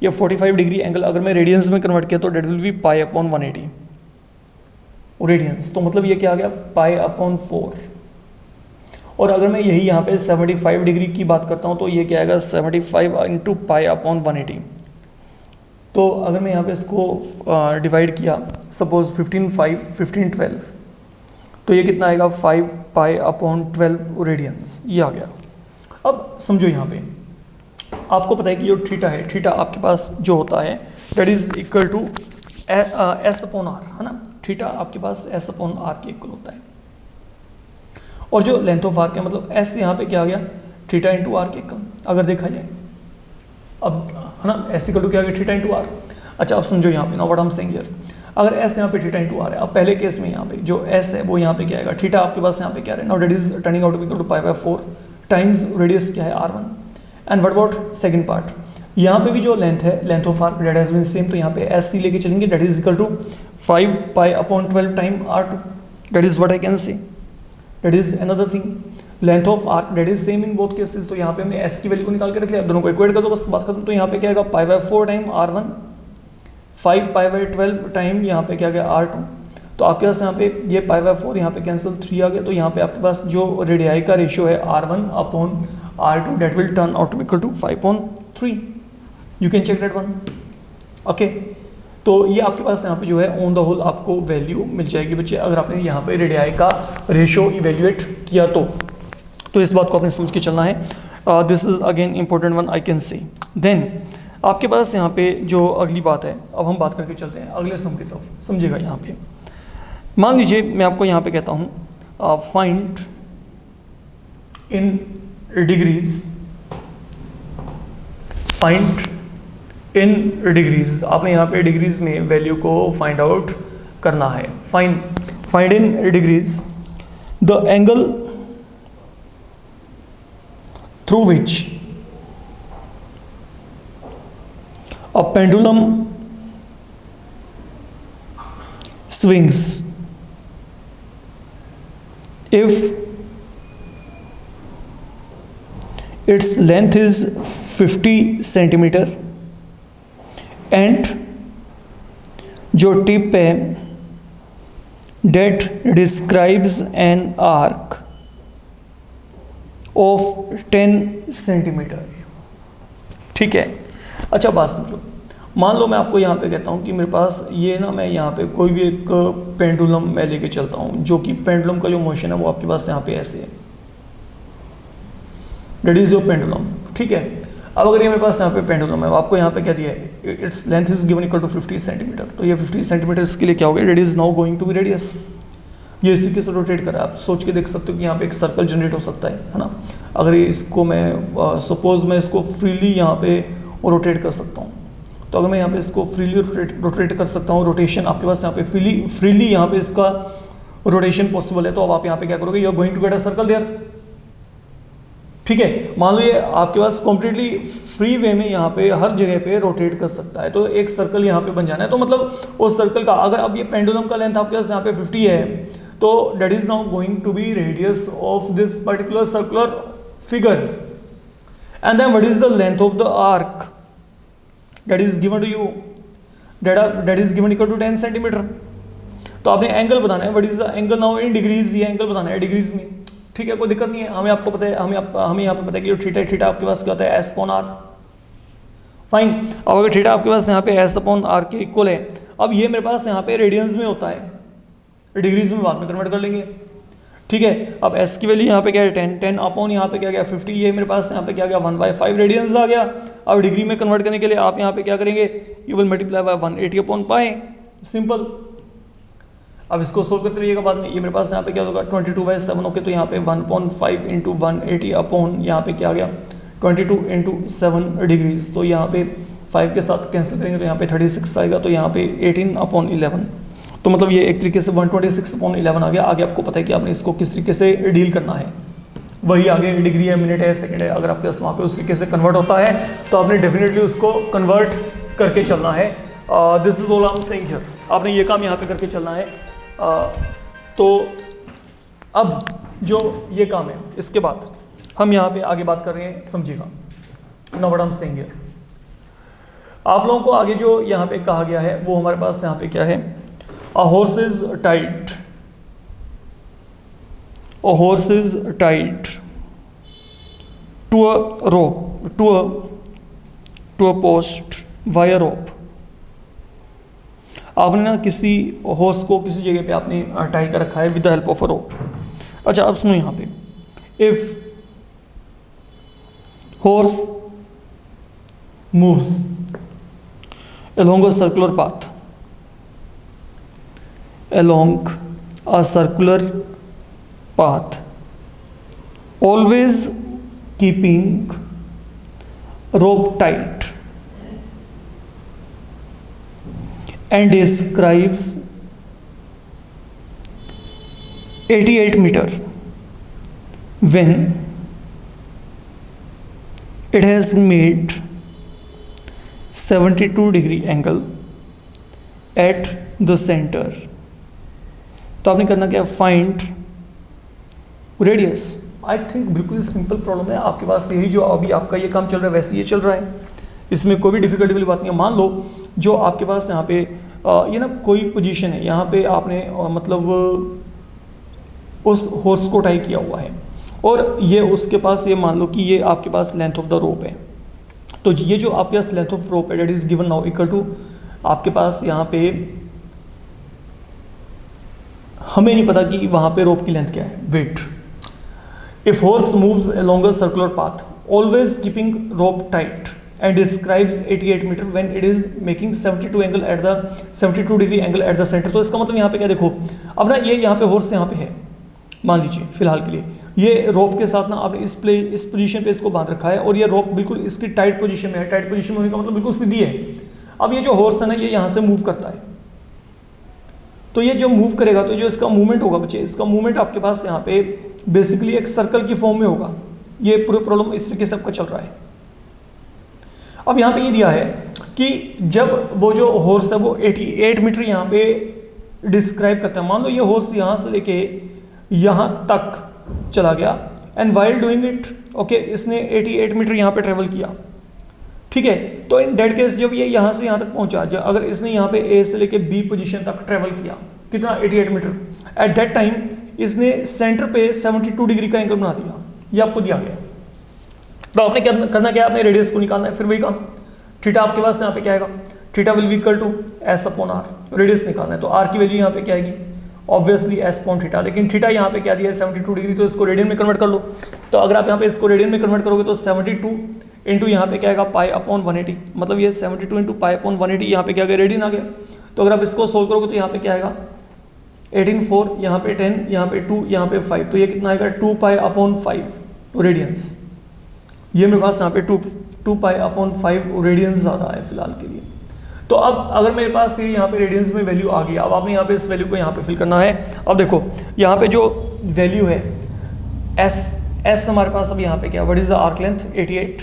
ये 45 डिग्री एंगल अगर मैं रेडियंस में कन्वर्ट किया तो that will be pi upon 180 radians, तो मतलब ये क्या आ गया पाई अपॉन 4। और अगर मैं यही यहाँ पे 75 डिग्री की बात करता हूँ तो ये क्या आएगा 75 इंटू पाई अपॉन 180। तो अगर मैं यहाँ पे इसको डिवाइड किया, सपोज 15 तो ये कितना आएगा 5 पाई अपॉन 12 रेडियंस, ये आ गया। अब समझो यहाँ पे आपको पता है कि जो थीटा है, थीटा आपके पास जो होता है that is equal to S upon R, है ना, थीटा आपके पास एस अपॉन आर के इक्वल होता है। और जो लेंथ ऑफ आर्क है मतलब एस यहाँ पे क्या आ गया थीटा इंटू आर के इक्वल, अगर देखा जाए अब, है ना, एस इक्वल टू क्या आ गया थीटा इंटू आर। अच्छा अब समझो यहाँ पे ना what I am saying here, अगर एस यहाँ पे थीटा इंटू आर है, अब पहले केस में यहाँ पे जो एस है वो यहाँ पे क्या आएगा, थीटा आपके पास यहाँ पे क्या है, now that is turning out equal to pi by 4 times radius क्या है R1। And what about second part, यहाँ पे भी जो लेंथ है, length of arc that has been same, तो यहाँ पे एस सी लेके चलेंगे, that is equal to 5 pi upon 12 time R2, that is what I can say, that is another thing, length of arc that is same in both cases. तो यहाँ पे हमने S की वैल्यू को निकाल के रख लिया, दोनों को इक्वेट कर दो बस, बात खत्म। तो यहाँ पे क्या आएगा पाई by 4 time R1, 5 pi by 12 time यहाँ पे क्या गया R2। तो आपके पास यहाँ पे ये पाई बाई 4 यहाँ पे कैंसिल 3 आ गया, तो यहाँ पे आपके पास जो रेडियाई का रेशियो है R1 upon R2 that will turn out to equal to 5/3। You can check that one, okay. तो ये आपके पास यहाँ पे जो है ऑन द होल आपको वैल्यू मिल जाएगी बच्चे, अगर आपने यहाँ पे रेडियाई का रेशियो इवेल्युएट किया तो इस बात को आपने समझ के चलना है। This is again important one I can say. Then आपके पास यहाँ पे जो अगली बात है, अब हम बात करके चलते हैं अगले सम की तरफ, समझिएगा। यहाँ पे मान लीजिए मैं आपको यहाँ पे कहता हूँ find in degrees, find in degrees, आपने यहाँ पे डिग्रीज में वैल्यू को फाइंड आउट करना है। Find in degrees the angle through which a pendulum swings if its length is 50 centimeter and जो टिप है that describes an arc of 10 centimeter। ठीक है, अच्छा बात समझो, मान लो मैं आपको यहाँ पे कहता हूँ कि मेरे पास ये ना, मैं यहाँ पे कोई भी एक पेंडुलम मैं लेके चलता हूँ, जो कि पेंडुलम का जो मोशन है वो आपके पास यहाँ पे ऐसे है, दैट इज योर पेंडुलम। ठीक है, अब अगर ये मेरे पास यहाँ पे पेंडुलम है, आपको यहाँ पे क्या दिया है, its length is given equal to 50 centimetre, तो ये 50 सेंटीमीटर इसके लिए क्या हो गया, it is now going to be radius. ये इस तरीके से रोटेट कर रहा है, आप सोच के देख सकते हो कि यहाँ पे एक सर्कल जनरेट हो सकता है ना। अगर इसको मैं सपोज मैं इसको फ्रीली यहाँ पे रोटेट कर सकता हूँ, तो अगर मैं यहाँ पे इसको फ्रीली रोटेट कर सकता हूँ, रोटेशन आपके पास यहाँ पे फ्रीली यहाँ पे इसका रोटेशन पॉसिबल है, तो अब आप यहाँ पे क्या करोगे, you are going to get a circle there. ठीक है, मान लो ये आपके पास कॉम्प्लीटली फ्री वे में यहाँ पे हर जगह पे रोटेट कर सकता है, तो एक सर्कल यहाँ पे बन जाना है। तो मतलब उस सर्कल का अगर अब ये पेंडुलम का लेंथ आपके पास यहाँ पे 50 है, तो that is now going to be radius of this particular circular figure, and then what is the length of the arc that is given to you, that is given equal to 10 centimetre. तो आपने angle बताना है, what is the angle now in degrees, ये angle बताना है degrees में। ठीक है, कोई दिक्कत नहीं है, हमें आपको पता है, हमें यहाँ पे पता है कि थीटा थीटा आपके पास क्या होता है, एस अपॉन आर। फाइन, अब अगर थीटा आपके पास यहाँ पे एस अपॉन आर के इक्वल है, अब ये मेरे पास यहाँ पे रेडियंस में होता है, डिग्रीज में बाद में कन्वर्ट कर लेंगे। ठीक है, अब s की वैल्यू यहाँ पे क्या है 10 अपॉन यहाँ पे क्या गया 50, ये मेरे पास यहाँ पे क्या गया 1/5 रेडियंस आ गया। अब डिग्री में कन्वर्ट करने के लिए आप यहाँ पे क्या करेंगे, you will multiply by 180 upon pi, simple. अब इसको सोल्व करते रहिएगा बाद में, ये मेरे पास यहाँ पे क्या होगा 22/7, ओके, तो यहाँ पे 1.5 इंटू 180 अपॉन यहाँ पे क्या आ गया 22 इंटू 7 डिग्रीज, तो यहाँ पे 5 के साथ कैंसिल करेंगे तो यहाँ पे 36 आएगा, तो यहाँ पे 18 अपॉन 11, तो मतलब ये एक तरीके से 126/11 आ गया। आगे आपको पता है कि आपने इसको किस तरीके से डील करना है, वही आगे डिग्री है, मिनट है, सेकंड है, अगर आपके पास वहाँ पे उस तरीके से कन्वर्ट होता है तो आपने डेफिनेटली उसको कन्वर्ट करके चलना है। This is all I am saying here, आपने ये काम यहाँ पे करके चलना है। तो अब जो ये काम है, इसके बाद हम यहाँ पे आगे बात कर रहे हैं, समझिएगा। Now what I am saying here, आप लोगों को आगे जो यहाँ पे कहा गया है वो हमारे पास यहाँ पे क्या है, A horse is tied to a rope, to a post via rope। आपने ना किसी हॉर्स को किसी जगह पे आपने टाई कर रखा है with the help of a rope. अच्छा, अब सुनो यहाँ पे, if horse moves along a circular path, along a circular path, always keeping rope tight, and describes 88 meter when it has made 72 degree angle at the center। तो आपने करना क्या, find radius. I think बिल्कुल simple problem है आपके पास, यही जो अभी आपका ये काम चल रहा है वैसे ये चल रहा है, इसमें कोई भी डिफिकल्टी वाली बात नहीं है। मान लो जो आपके पास यहाँ पे ये ना कोई पोजीशन है, यहाँ पे आपने मतलब उस हॉर्स को टाई किया हुआ है और ये उसके पास, ये मान लो कि ये आपके पास लेंथ ऑफ द रोप है, तो ये जो आपके पास लेंथ ऑफ रोप है that is given now equal to, आपके पास यहाँ पे हमें नहीं पता कि वहाँ पे रोप की लेंथ क्या है, wait. If horse moves along a circular path always keeping rope tight and describes 88 metre when it is making 72 angle at the 72 degree angle at the centre. तो इसका मतलब यहाँ पे क्या, देखो अब ना ये यहाँ पे हॉर्स यहाँ पे है, मान लीजिए फिलहाल के लिए ये रोप के साथ ना आपने इस पोजीशन पे इसको बांध रखा है और ये रोप बिल्कुल इसकी टाइट पोजीशन में है। टाइट पोजीशन में होने का मतलब बिल्कुल सीधी है। अब ये जो हॉर्स है ना ये यहाँ से मूव करता है, तो ये जो मूव करेगा तो जो इसका मूवमेंट होगा बच्चे, इसका मूवमेंट आपके पास यहाँ पे बेसिकली एक सर्कल की फॉर्म में होगा। ये पूरे प्रॉब्लम इस तरीके से आपका चल रहा है। अब यहाँ पे ये दिया है कि जब वो जो हॉर्स है वो 88 मीटर यहाँ पे डिस्क्राइब करता है। मान लो ये हॉर्स यहाँ से लेके यहाँ तक चला गया and while doing it, okay, इसने 88 मीटर यहाँ पे ट्रेवल किया, ठीक है। तो इन डेट केस जब ये यहाँ से यहाँ तक पहुँचा, अगर इसने यहाँ पे ए से लेके बी पोजीशन तक ट्रेवल किया, कितना 88 मीटर, एट दैट टाइम इसने सेंटर पे 72 डिग्री का एंगल बना दिया, ये आपको दिया गया। तो आपने क्या करना, क्या आपने रेडियस को निकालना है, फिर वही काम, थीटा आपके पास यहाँ पे क्या आएगा, theta will be equal to S upon R, radius निकालना है। तो आर की वैल्यू यहाँ पे क्या आएगी, ऑब्वियसली एस अपॉन थीटा, लेकिन थीटा यहाँ पे क्या दिया है 72 डिग्री, तो इसको रेडियन में कन्वर्ट कर लो। तो अगर आप यहाँ पे इसको रेडियन में कन्वर्ट करोगे तो 72 इंटू यहाँ पे क्या आएगा पाई अपॉन 180, मतलब ये 72 इंटू पाई अपॉन 180, यहाँ पे क्या आ गया रेडियन आ गया। तो अगर आप इसको सोल्व करोगे तो यहाँ पे क्या आएगा 18 4, यहाँ पे 10, यहाँ पे 2, यहाँ पे 5, तो ये कितना आएगा 2 पाई अपॉन 5 रेडियंस। ये मेरे पास यहाँ पे 2 पाई अपॉन 5 रेडियंस आ रहा है फिलहाल के लिए। तो अब अगर मेरे पास ये यहाँ पे रेडियंस में वैल्यू आ गई, अब आपने यहाँ पे इस वैल्यू को यहाँ पे फिल करना है। अब देखो यहाँ पे जो वैल्यू है एस हमारे पास अब यहाँ पे क्या, what is the arc length 88,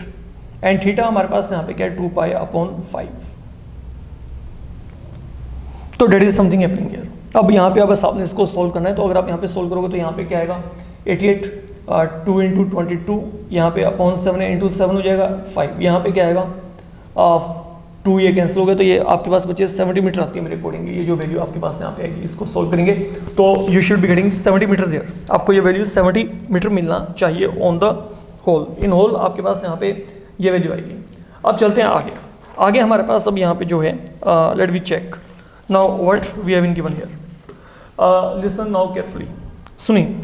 and theta हमारे पास यहाँ पे क्या है 2 पाई अपॉन 5। तो that is something happening here. अब यहाँ पे बस आपने इसको सोल्व करना है। तो अगर आप यहाँ पे सोल्व करोगे तो यहाँ पे क्या आएगा 88 2 इंटू 22, यहाँ पे अपॉन 7 इंटू 7 हो जाएगा 5, यहाँ पे क्या आएगा 2, ये कैंसिल हो गया, तो ये आपके पास बचे 70 मीटर आती है मेरे अकॉर्डिंगली। ये जो वैल्यू आपके पास यहाँ पे आएगी इसको सोल्व करेंगे तो you should be getting 70 metre there. आपको ये वैल्यू 70 मीटर मिलना चाहिए on the whole. In whole आपके पास यहाँ पे ये वैल्यू आएगी। अब चलते हैं आगे। आगे हमारे पास अब यहाँ पे जो है let we check now what we have been given here. Listen now carefully, सुनिए।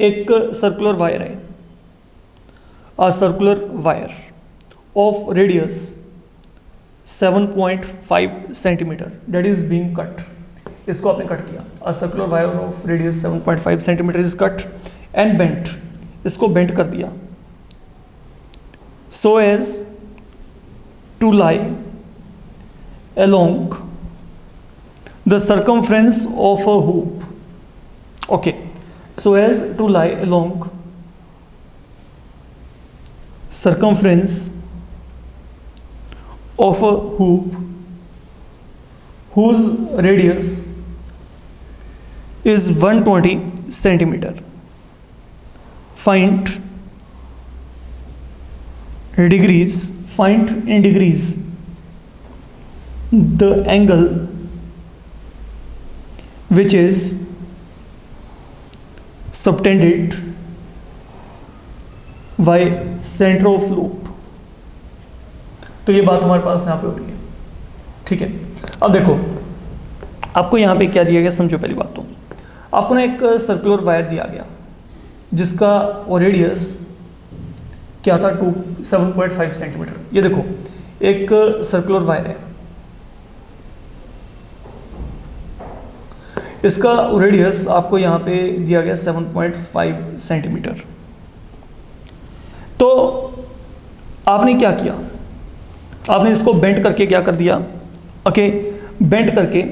एक सर्कुलर वायर है, a circular wire of radius 7.5 centimetre that is being cut. इसको आपने कट किया, a circular wire of radius 7.5 centimetre is cut and bent, इसको bent कर दिया so as to lie along the circumference of a hoop. Okay, so as to lie along circumference of a hoop whose radius is 120 centimeter. Find in degrees the angle which is subtended by center of loop। तो ये बात हमारे पास यहाँ पे हो रही है, ठीक है। अब देखो आपको यहाँ पे क्या दिया गया, समझो पहली बात तो आपको ना एक सर्कुलर वायर दिया गया जिसका वो रेडियस क्या था 7.5 सेंटीमीटर। ये देखो एक सर्कुलर वायर है, इसका रेडियस आपको यहाँ पे दिया गया 7.5 सेंटीमीटर। तो आपने क्या किया, आपने इसको बेंट करके क्या कर दिया, ओके बेंट करके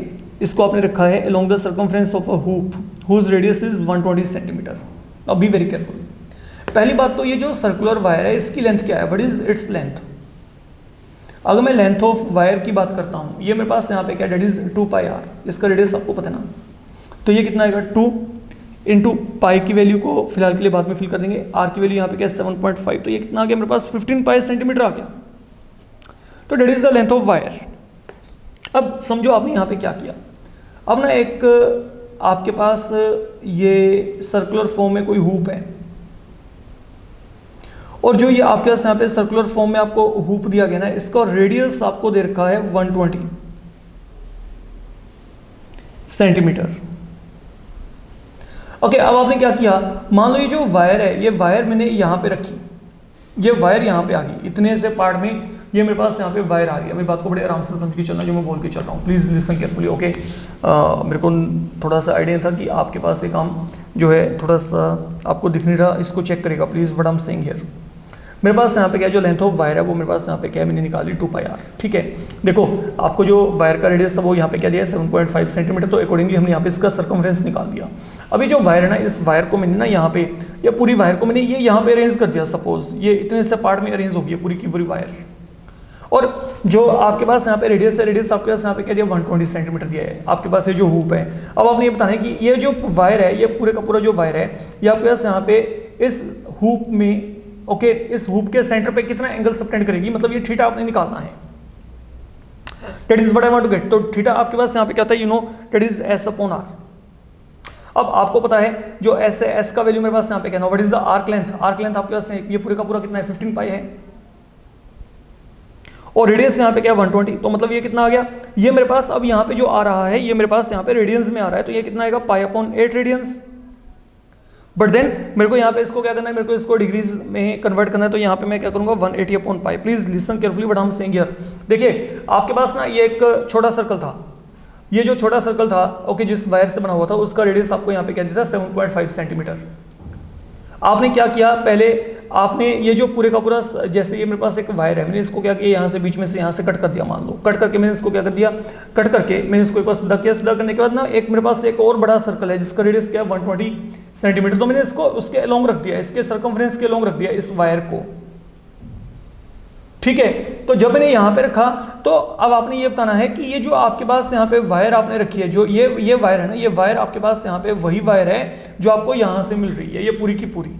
इसको आपने रखा है along the circumference of a hoop whose radius is 120 centimetre. अब बी वेरी केयरफुल। पहली बात तो ये जो सर्कुलर वायर है इसकी लेंथ क्या है, व्हाट इज इट्स लेंथ। अगर मैं लेंथ ऑफ वायर की बात करता हूँ, ये मेरे पास यहाँ पे क्या डेट इज 2 पाई आर, इसका रेडियस आपको पता है ना, तो ये कितना आएगा 2 इंटू पाई की वैल्यू को फिलहाल के लिए बाद में फिल कर देंगे, आर की वैल्यू यहाँ पे क्या है 7.5, तो ये कितना आ गया मेरे पास 15 पाई सेंटीमीटर आ गया। तो that is the length of wire. अब समझो आपने यहाँ पे क्या किया, अब ना एक आपके पास ये सर्कुलर फॉर्म में कोई हूप है और जो ये आपके पास यहाँ पे सर्कुलर फॉर्म में आपको हूप दिया गया ना, इसका रेडियस आपको दे रखा है 120 सेंटीमीटर। ओके, अब आपने क्या किया, मान लो ये जो वायर है, ये वायर मैंने यहाँ पे रखी, ये वायर यहाँ पे आ गई, इतने से पार्ट में ये मेरे पास यहाँ पे वायर आ रही है। मेरी बात को बड़े आराम से समझ के चलना जो मैं बोल के चल रहा हूँ, प्लीज़ लिसन केयरफुली। ओके, मेरे को थोड़ा सा आइडिया था कि आपके पास ये काम जो है थोड़ा सा आपको दिख नहीं रहा, इसको चेक करेगा please what I am saying here. मेरे पास यहाँ पे क्या जो लेंथ ऑफ वायर है वो मेरे पास यहाँ पे क्या है, मैंने निकाली 2 पाई आर। ठीक है, देखो आपको जो वायर का रेडियस था वो यहाँ पे क्या दिया है 7.5 सेंटीमीटर, तो अकॉर्डिंगली हमने यहाँ पे इसका सर्कमफ्रेंस निकाल दिया। अभी जो वायर है ना, इस वायर को मैंने ना यहाँ पे, या पूरी वायर को मैंने ये यहाँ पे अरेंज कर दिया, सपोज ये इतने से पार्ट में अरेंज होगी पूरी की पूरी वायर, और जो आपके पास यहाँ पे रेडियस है, रेडियस आपके पास यहाँ पे क्या दिया 120 सेंटीमीटर दिया है आपके पास ये जो हूप है। अब आपने ये बताना है कि ये जो वायर है, ये पूरे का पूरा जो वायर है, ये आपके पास यहाँ पे इस हूप में, ओके, इस हूप के सेंटर पे कितना एंगल सबटेंड करेगी, मतलब ये थीटा आपने निकालना है। That is what I want to get. तो थीटा आपके पास यहाँ पे क्या होता है, you know that is S upon R. अब आपको पता है जो एस है, एस का वैल्यू मेरे पास यहाँ पे क्या है, what is the arc length. Arc length आपके पास ये पूरे का पूरा कितना है 15 पाई है, और रेडियस यहाँ पे क्या है 120, तो मतलब ये कितना आ गया, ये मेरे पास अब यहाँ पे जो आ रहा है ये मेरे पास यहाँ पे रेडियंस में आ रहा है, तो ये कितना आएगा pi upon 8 radians. But then मेरे को यहाँ पे इसको क्या करना है, मेरे को इसको डिग्रीज में कन्वर्ट करना है, तो यहाँ पे मैं क्या करूँगा 180/π। Please listen carefully what I am saying here. देखिए आपके पास ना ये एक छोटा सर्कल था, ये जो छोटा सर्कल था ओके जिस वायर से बना हुआ था उसका रेडियस आपको यहाँ पे क्या दिया था 7.5 सेंटीमीटर। आपने क्या किया, पहले आपने ये जो पूरे का पूरा, जैसे ये मेरे पास एक वायर है, मैंने इसको क्या किया यहाँ से बीच में से यहाँ से कट कर दिया, मान लो कट करके मैंने इसको क्या कर दिया, कट करके मैंने इसको एक बार सीधा किया, सीधा करने के बाद ना एक मेरे पास एक और बड़ा सर्कल है जिसका रेडियस क्या है 120 सेंटीमीटर, तो मैंने इसको उसके अलोंग रख दिया, इसके सर्कमफ्रेंस के अलोंग रख दिया इस वायर को, ठीक है। तो जब मैंने यहाँ पे रखा तो अब आपने ये बताना है कि ये जो आपके पास यहाँ पे वायर आपने रखी है, जो ये वायर है ना, ये वायर आपके पास यहाँ पे वही वायर है जो आपको यहाँ से मिल रही है, ये पूरी की पूरी,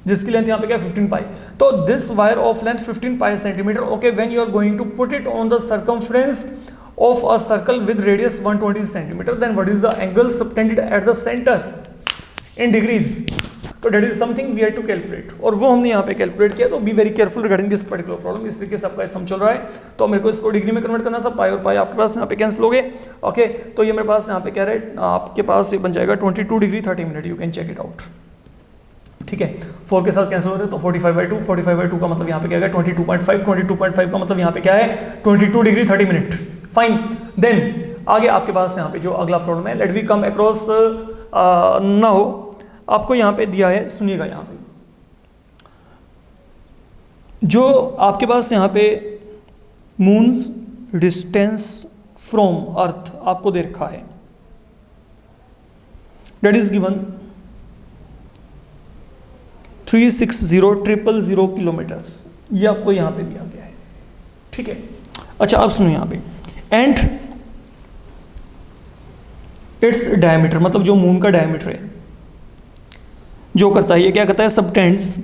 जिसकी लेंथ यहाँ पे क्या 15π। तो this wire of length 15π centimetre, okay, when you are going to put it on the circumference of a circle with radius 120 centimetre, then what is the angle subtended at the centre in degrees. तो that is something we have to calculate, और वो हमने यहाँ पे calculate किया। तो be very careful regarding this particular problem. इस तरीके से आपका सम चल रहा है, तो मेरे को इसको डिग्री में कन्वर्ट करना था, पाई और पाई आपके पास यहाँ पे कैंसिल हो गए, ओके। तो ये मेरे पास यहाँ पे क्या है, आपके पास ये बन जाएगा 22 degree 30 minute, you can check it out, ठीक है। 4 के साथ कैंसिल हो रहे हैं तो 45/2, 45/2 का मतलब यहाँ पे क्या है 22.5, 22.5 का मतलब यहाँ पे क्या है 22 डिग्री 30 मिनट, फाइन। देन आगे आपके पास यहाँ पे जो अगला प्रॉब्लम है, लेट वी कम अक्रॉस ना हो, आपको यहाँ पे दिया है, सुनिएगा यहाँ पे जो आपके पास यहाँ पे मून्स डिस्टेंस फ्रॉम अर्थ आपको दे रखा है, डेट इज गिवन 360,000 किलोमीटर्स, ये आपको यहाँ पे दिया गया है, ठीक है। अच्छा अब सुनो यहाँ पे, एंड इट्स डायमीटर, मतलब जो मून का डायमीटर है जो करता है, ये क्या करता है, subtends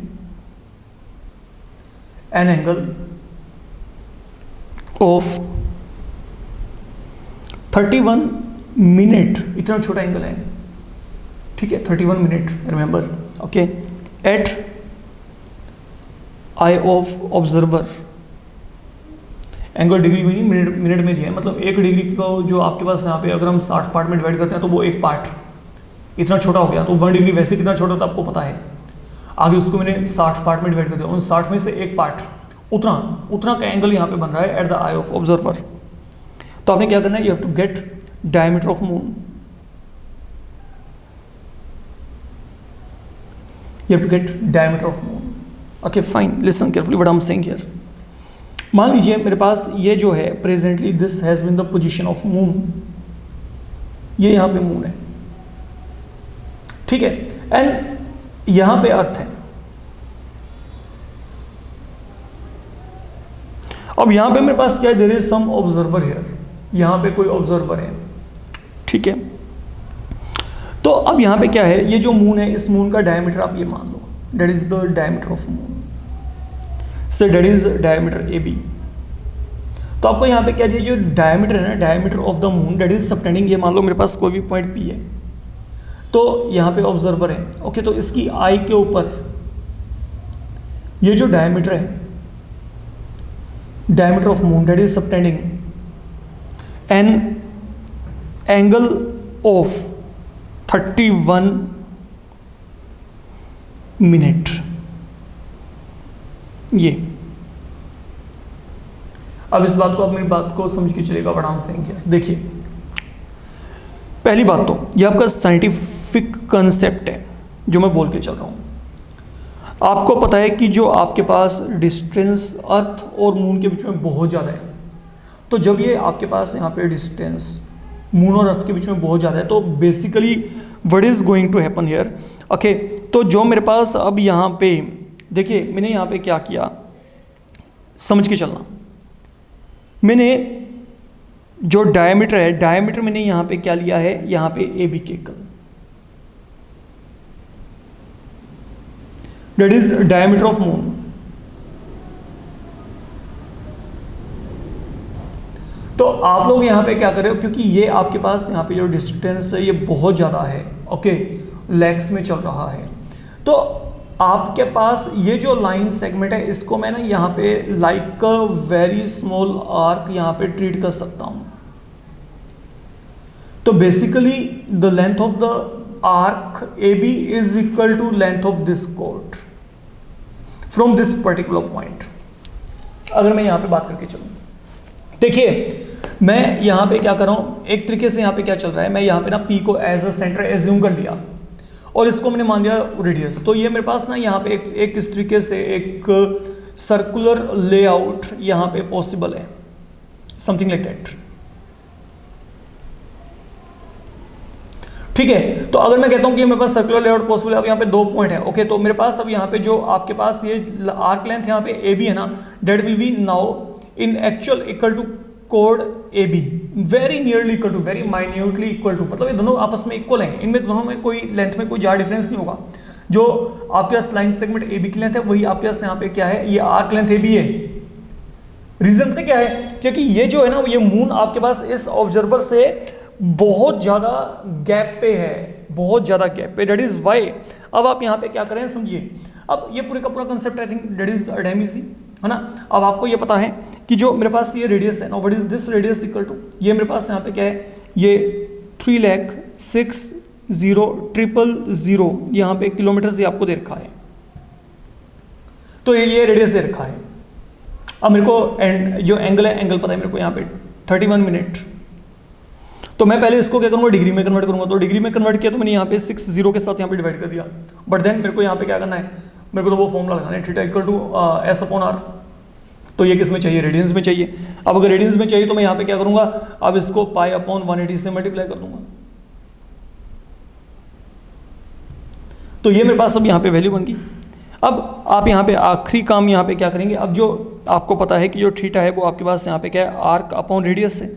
an angle of 31 minute, इतना छोटा एंगल है, ठीक है, 31 minute remember, okay, at eye of observer. Angle degree में नहीं, मिनट में दिया है, मतलब 1 डिग्री को जो आपके पास यहाँ पे अगर हम 60 पार्ट में डिवाइड करते हैं तो वो एक पार्ट इतना छोटा हो गया, तो 1 डिग्री वैसे कितना छोटा था आपको पता है, आगे उसको मैंने 60 पार्ट में डिवाइड कर दिया, उन 60 में से एक पार्ट उतना का एंगल यहाँ पे बन रहा है at the eye of observer. तो आपने क्या करना है, you have to get diameter of moon, you have to get diameter of moon, okay fine, listen carefully what I'm saying here। मान लीजिए मेरे पास ये जो है presently this has been the position of moon, ये यहाँ पे मून है, ठीक है, एंड यहाँ पे अर्थ है। अब यहाँ पे मेरे पास क्या है, there is some observer here, यहाँ पे कोई ऑब्जर्वर है, ठीक है। तो अब यहाँ पे क्या है, ये जो मून है, इस मून का डायमीटर आप ये मान लो, that is the diameter of moon, so that is diameter A B. तो आपको यहाँ पे क्या दिया, जो डायमीटर है ना, diameter of the moon that is subtending, ये मान लो मेरे पास कोई भी पॉइंट पी है, तो यहाँ पे ऑब्जर्वर है, ओके। तो इसकी आई के ऊपर ये जो डायमीटर है, diameter of moon that is subtending an angle of 31 minute, ये अब इस बात को, आप मेरी बात को समझ के चलेगा बड़ा हम सेंगे। देखिए पहली बात तो ये आपका साइंटिफिक कंसेप्ट है जो मैं बोल के चल रहा हूं। आपको पता है कि जो आपके पास डिस्टेंस अर्थ और मून के बीच में बहुत ज़्यादा है, तो जब ये आपके पास यहाँ पे डिस्टेंस मून और अर्थ के बीच में बहुत ज़्यादा है, तो basically what is going to happen here, okay. तो जो मेरे पास अब यहाँ पे देखिए, मैंने यहाँ पे क्या किया, समझ के चलना, मैंने जो डायमीटर है, डायमीटर मैंने यहाँ पे क्या लिया है, यहाँ पे ए बी के angle, that is diameter of moon. तो आप लोग यहाँ पे क्या कर रहे हो, क्योंकि ये आपके पास यहाँ पे जो डिस्टेंस है ये बहुत ज़्यादा है, ओके, लैक्स में चल रहा है, तो आपके पास ये जो लाइन सेगमेंट है इसको मैं ना यहाँ पे लाइक वेरी स्मॉल आर्क यहाँ पे ट्रीट कर सकता हूँ। तो basically the length of the arc A B is equal to length of this chord from this particular point. अगर मैं यहां पे बात करके चलूं, देखिए मैं यहां पे क्या कर रहा हूं, एक तरीके से यहां पे क्या चल रहा है, मैं यहां पे ना पी को एज अ सेंटर एज्यूम कर लिया और इसको मैंने मान लिया रेडियस। तो ये मेरे पास ना यहाँ पे एक इस तरीके से एक सर्कुलर लेआउट यहाँ पे पॉसिबल है, समथिंग लाइक दैट। ठीक है, तो अगर मैं कहता हूँ कि मेरे पास सर्कुलर लेआउट पॉसिबल है, अब यहाँ पे 2 पॉइंट है, ओके, तो मेरे पास अब यहाँ पे जो आपके पास ये आर्क लेंथ यहाँ पे ए बी है ना, that will be now in actual equal to कोड A B, very nearly equal to, very minutely equal to, मतलब ये दोनों आपस में इक्वल हैं, इनमें दोनों में कोई लेंथ में कोई ज़्यादा डिफरेंस नहीं होगा। जो आपके पास लाइन सेगमेंट ए बी की लेंथ है वही आपके पास यहाँ पे क्या है, ये आर्क लेंथ ए बी है। रीजन पता क्या है, क्योंकि ये जो है ना ये मून आपके पास इस ऑब्जर्वर से बहुत ज़्यादा गैप पे है, बहुत ज़्यादा गैप पे, डेट इज वाई। अब आप यहाँ पे क्या करें समझिए, अब ये पूरे का पूरा concept I think that is damn easy है ना। अब आपको ये पता है कि जो मेरे पास ये रेडियस है ना, what is this radius equal to, ये मेरे पास यहाँ पे क्या है, ये 3,60,000 यहाँ पे किलोमीटर से आपको दे रखा है, तो ये रेडियस दे रखा है। अब मेरे को जो एंगल है, एंगल पता है मेरे को यहाँ पे 31 मिनट, तो मैं पहले इसको क्या करूँगा, डिग्री में कन्वर्ट करूँगा, तो डिग्री में कन्वर्ट किया तो मैंने यहाँ पे 60 के साथ यहाँ पे डिवाइड कर दिया, बट देन मेरे को यहाँ पे क्या करना है, मेरे को तो वो फॉर्मूला लगाना है, theta equal to S upon R. तो ये किस में चाहिए, रेडियंस में चाहिए। अब अगर रेडियंस में चाहिए तो मैं यहाँ पे क्या करूँगा, अब इसको पाई अपॉन 180 से मल्टीप्लाई कर दूंगा, तो ये मेरे पास अब यहाँ पे वैल्यू बन गई। अब आप यहाँ पे आखिरी काम यहाँ पे क्या करेंगे, अब जो आपको पता है कि जो थीटा है वो आपके पास यहाँ पे क्या है, आर्क अपॉन रेडियस है।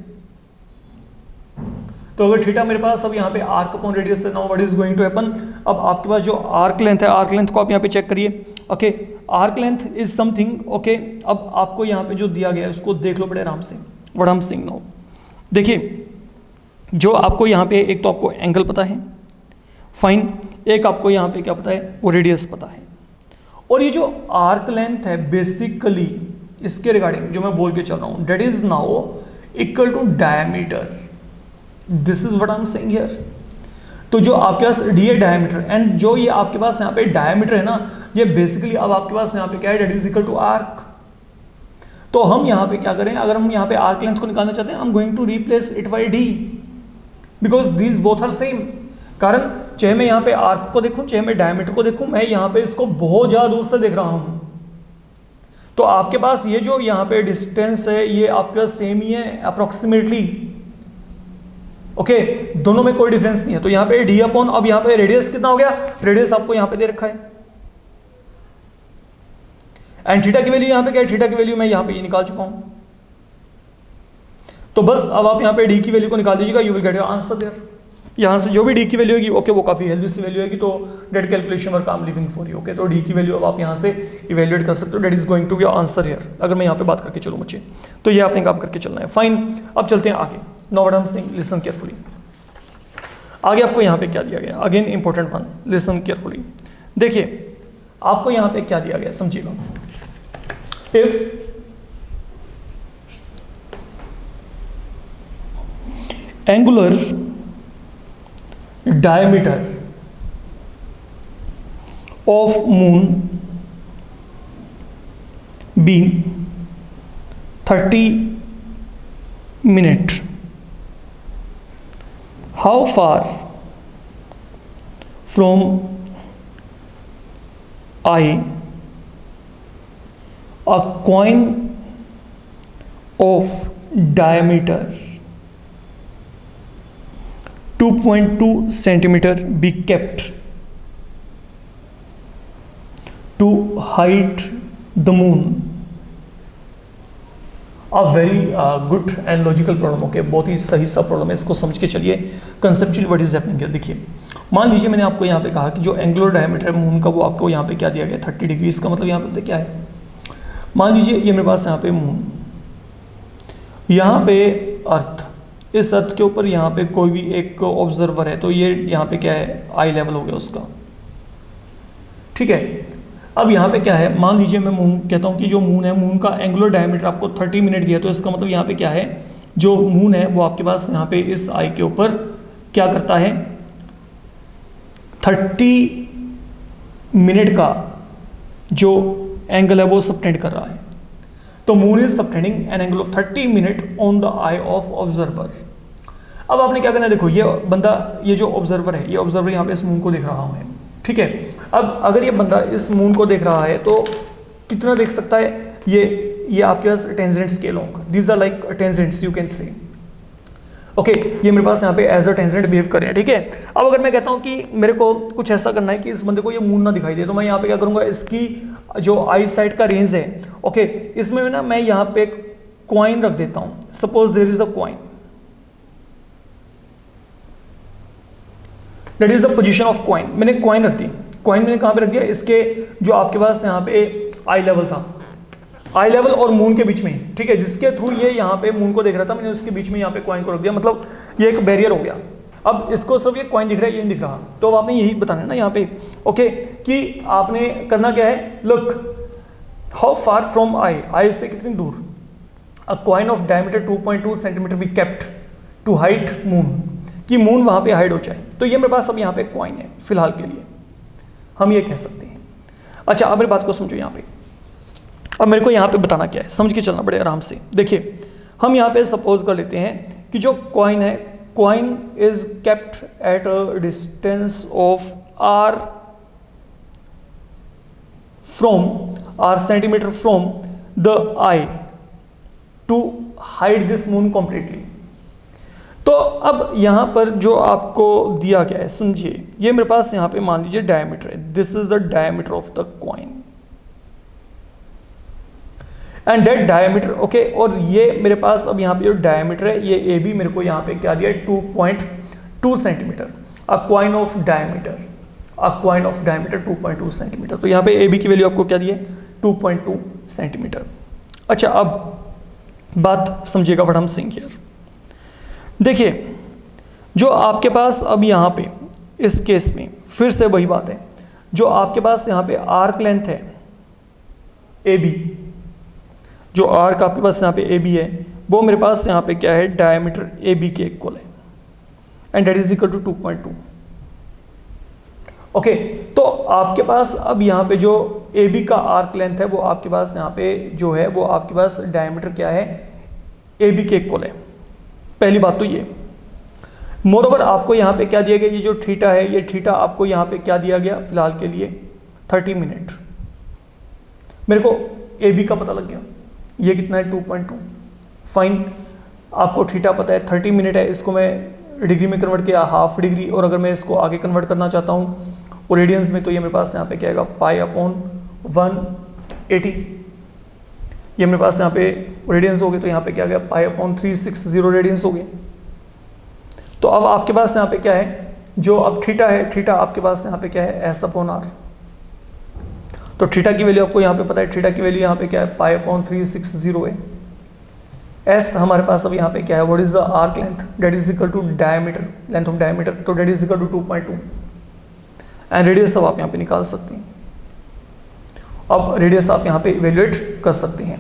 तो अगर थीटा मेरे पास अब यहाँ पे आर्क अपॉन रेडियस है, now what is going to happen, अब आपके पास जो आर्क लेंथ है, आर्क लेंथ को आप यहाँ पे चेक करिए, okay, arc length is something, okay. अब आपको यहाँ पे जो दिया गया है उसको देख लो बड़े आराम से, what I am saying now. देखिए जो आपको यहाँ पे एक तो आपको एंगल पता है, फाइन, एक आपको यहाँ पे क्या पता है, वो रेडियस पता है, और ये जो आर्क लेंथ है बेसिकली इसके रिगार्डिंग जो मैं बोल के चल रहा हूँ, that is now equal to diameter, this is what I am saying here. तो जो आपके पास डी है डायमीटर, एंड जो ये आपके पास यहाँ पे डायमीटर है ना, ये बेसिकली अब आपके पास यहाँ पे क्या है, that is equal to arc. तो हम यहाँ पे क्या करें, अगर हम यहाँ पे आर्क लेंथ को निकालना चाहते हैं, I am going to replace it by D, because these both are same. कारण चाहे मैं यहाँ पे आर्क को देखूं चाहे मैं डायमीटर को देखूं, मैं यहाँ पे इसको बहुत ज़्यादा दूर से देख रहा हूँ, तो आपके पास ये जो यहाँ पे डिस्टेंस है ये आपके पास सेम ही है अप्रोक्सीमेटली, ओके, दोनों में कोई डिफरेंस नहीं है। तो यहाँ पे डी अपॉन, अब यहाँ पे रेडियस कितना हो गया, रेडियस आपको यहाँ पे दे रखा है, एंड थीटा की वैल्यू यहाँ पे क्या है, थीटा की वैल्यू मैं यहाँ पे निकाल चुका हूं। तो बस अब आप यहाँ पे डी की वैल्यू को निकाल दीजिएगा, you will get your answer there. यहाँ से जो भी डी की वैल्यू होगी, ओके, वो काफ़ी हेल्दी सी वैल्यू है, तो that calculation work I am leaving for you, okay. तो डी की वैल्यू अब आप यहाँ से इवेल्युएट कर सकते हो, that is going to be your answer here. अगर मैं यहाँ पे बात करके चलूँ मुझे, तो ये आपने काम करके चलना है, फाइन। अब चलते हैं आगे, now what I am saying, listen carefully. आगे आपको यहाँ पे क्या दिया गया, again important one, listen carefully. देखिए आपको यहाँ पे क्या दिया गया, समझिएगा। If angular diameter of moon be 30 minute, how far from eye a coin of diameter 2.2 centimeter be kept to hide the moon? A very good and logical problem, okay, बहुत ही सही सा प्रॉब्लम है, इसको समझ के चलिए conceptually what is happening here. देखिए मान लीजिए मैंने आपको यहाँ पे कहा कि जो एंगुलर डायमीटर है मून का वो आपको यहाँ पे क्या दिया गया, 30 डिग्री। इसका मतलब यहाँ पे क्या है, मान लीजिए ये मेरे पास यहाँ पे मून, यहाँ पे अर्थ, इस अर्थ के ऊपर यहाँ पे कोई भी एक ऑब्जर्वर है, तो ये यहाँ पे क्या है, आई लेवल हो गया उसका, ठीक है। अब यहाँ पे क्या है, मान लीजिए मैं मून कहता हूँ कि जो मून है, मून का एंगुलर डायमीटर आपको 30 मिनट दिया, तो इसका मतलब यहाँ पे क्या है, जो मून है वो आपके पास यहाँ पे इस आई के ऊपर क्या करता है, 30 मिनट का जो एंगल है वो सबटेंड कर रहा है। तो moon is subtending an angle of 30 minute on the eye of observer. अब आपने क्या करना है, देखो ये बंदा, ये जो ऑब्जर्वर है, ये ऑब्जर्वर यहाँ पे इस मून को देख रहा है, ठीक है। अब अगर ये बंदा इस मून को देख रहा है तो कितना देख सकता है, ये आपके पास टेंजेंट स्केल होंगे, these are like tangents you can say, okay. ये मेरे पास यहाँ पे एज अ टेंजेंट बिहेव कर रहे हैं, ठीक है। अब अगर मैं कहता हूँ कि मेरे को कुछ ऐसा करना है कि इस बंदे को ये मून ना दिखाई दे, तो मैं यहाँ पे क्या करूँगा, इसकी जो आई साइड का रेंज है, ओके, इसमें ना मैं यहाँ पे एक कॉइन रख देता हूँ। Suppose there is a coin, that is the position of coin. मैंने कॉइन रख दी, कॉइन मैंने कहाँ पे रख दिया, इसके जो आपके पास यहाँ पे आई लेवल था, आई लेवल और मून के बीच में, ठीक है, जिसके थ्रू ये यहाँ पे मून को देख रहा था, मैंने उसके बीच में यहाँ पे कॉइन को रख दिया, मतलब ये एक बैरियर हो गया। अब इसको सिर्फ ये कॉइन दिख रहा है, ये नहीं दिख रहा, तो अब आपने यही बताना है ना यहाँ पे, ओके, कि आपने करना क्या है, look how far from eye से कितनी दूर a coin of diameter 2.2 centimetre be kept to hide moon, कि मून वहाँ पे हाइड हो जाए। तो ये मेरे पास अब यहाँ पे कॉइन है फिलहाल के लिए, हम ये कह सकते हैं। अच्छा, अब मेरी बात को समझो यहाँ पे। अब मेरे को यहाँ पे बताना क्या है, समझ के चलना पड़ेगा आराम से। देखिए, हम यहाँ पे सपोज कर लेते हैं कि जो कॉइन है, coin is kept at a distance of r centimetre from the eye to hide this moon completely. तो अब यहाँ पर जो आपको दिया गया है, समझिए, ये मेरे पास यहाँ पे मान लीजिए डायमीटर है, this is the diameter of the coin and that diameter, okay, और ये मेरे पास अब यहाँ पे जो डायमीटर है, ये ए बी मेरे को यहाँ पे क्या दिया है, 2.2 centimetre, a coin of diameter, a coin of diameter 2.2 centimetre. तो यहाँ पे ए बी की वैल्यू आपको क्या दी है, 2.2 सेंटीमीटर। अच्छा, अब बात समझिएगा what I am saying here. देखिए, जो आपके पास अब यहाँ पे इस केस में फिर से वही बात है, जो आपके पास यहाँ पे आर्क लेंथ है ए बी, जो आर्क आपके पास यहाँ पे ए बी है, वो मेरे पास यहाँ पे क्या है, डायमीटर ए बी के इक्वल है and that is equal to 2.2, okay. तो आपके पास अब यहाँ पे जो ए बी का आर्क लेंथ है, वो आपके पास यहाँ पे जो है, वो आपके पास डायमीटर क्या है, ए बी के इक्वल है। पहली बात तो ये। मोरओवर आपको यहाँ पे क्या दिया गया, ये जो थीटा है, ये थीटा आपको यहाँ पे क्या दिया गया फिलहाल के लिए, 30 मिनट। मेरे को ए बी का पता लग गया, ये कितना है, 2.2, फाइन। आपको थीटा पता है 30 मिनट है, इसको मैं डिग्री में कन्वर्ट किया, हाफ डिग्री, और अगर मैं इसको आगे कन्वर्ट करना चाहता हूँ और रेडियंस में, तो ये मेरे पास यहाँ पे क्या आएगा, π/180। ये मेरे पास यहाँ पे रेडियंस हो गए, तो यहाँ पे क्या गया, π/360 रेडियंस हो गए। तो अब आपके पास यहाँ पे क्या है, जो अब थीटा है, थीटा आपके पास यहाँ पे क्या है, s/r। तो थीटा की वैल्यू आपको यहाँ पे पता है, थीटा की वैल्यू यहाँ पे क्या है, π/360 है। s हमारे पास अब यहाँ पे क्या है, what is the arc length, that is equal to diameter, length of diameter, तो that is equal to 2.2 and radius अब आप यहाँ पे निकाल सकते हैं। अब रेडियस आप यहाँ पे इवेल्युएट कर सकते हैं,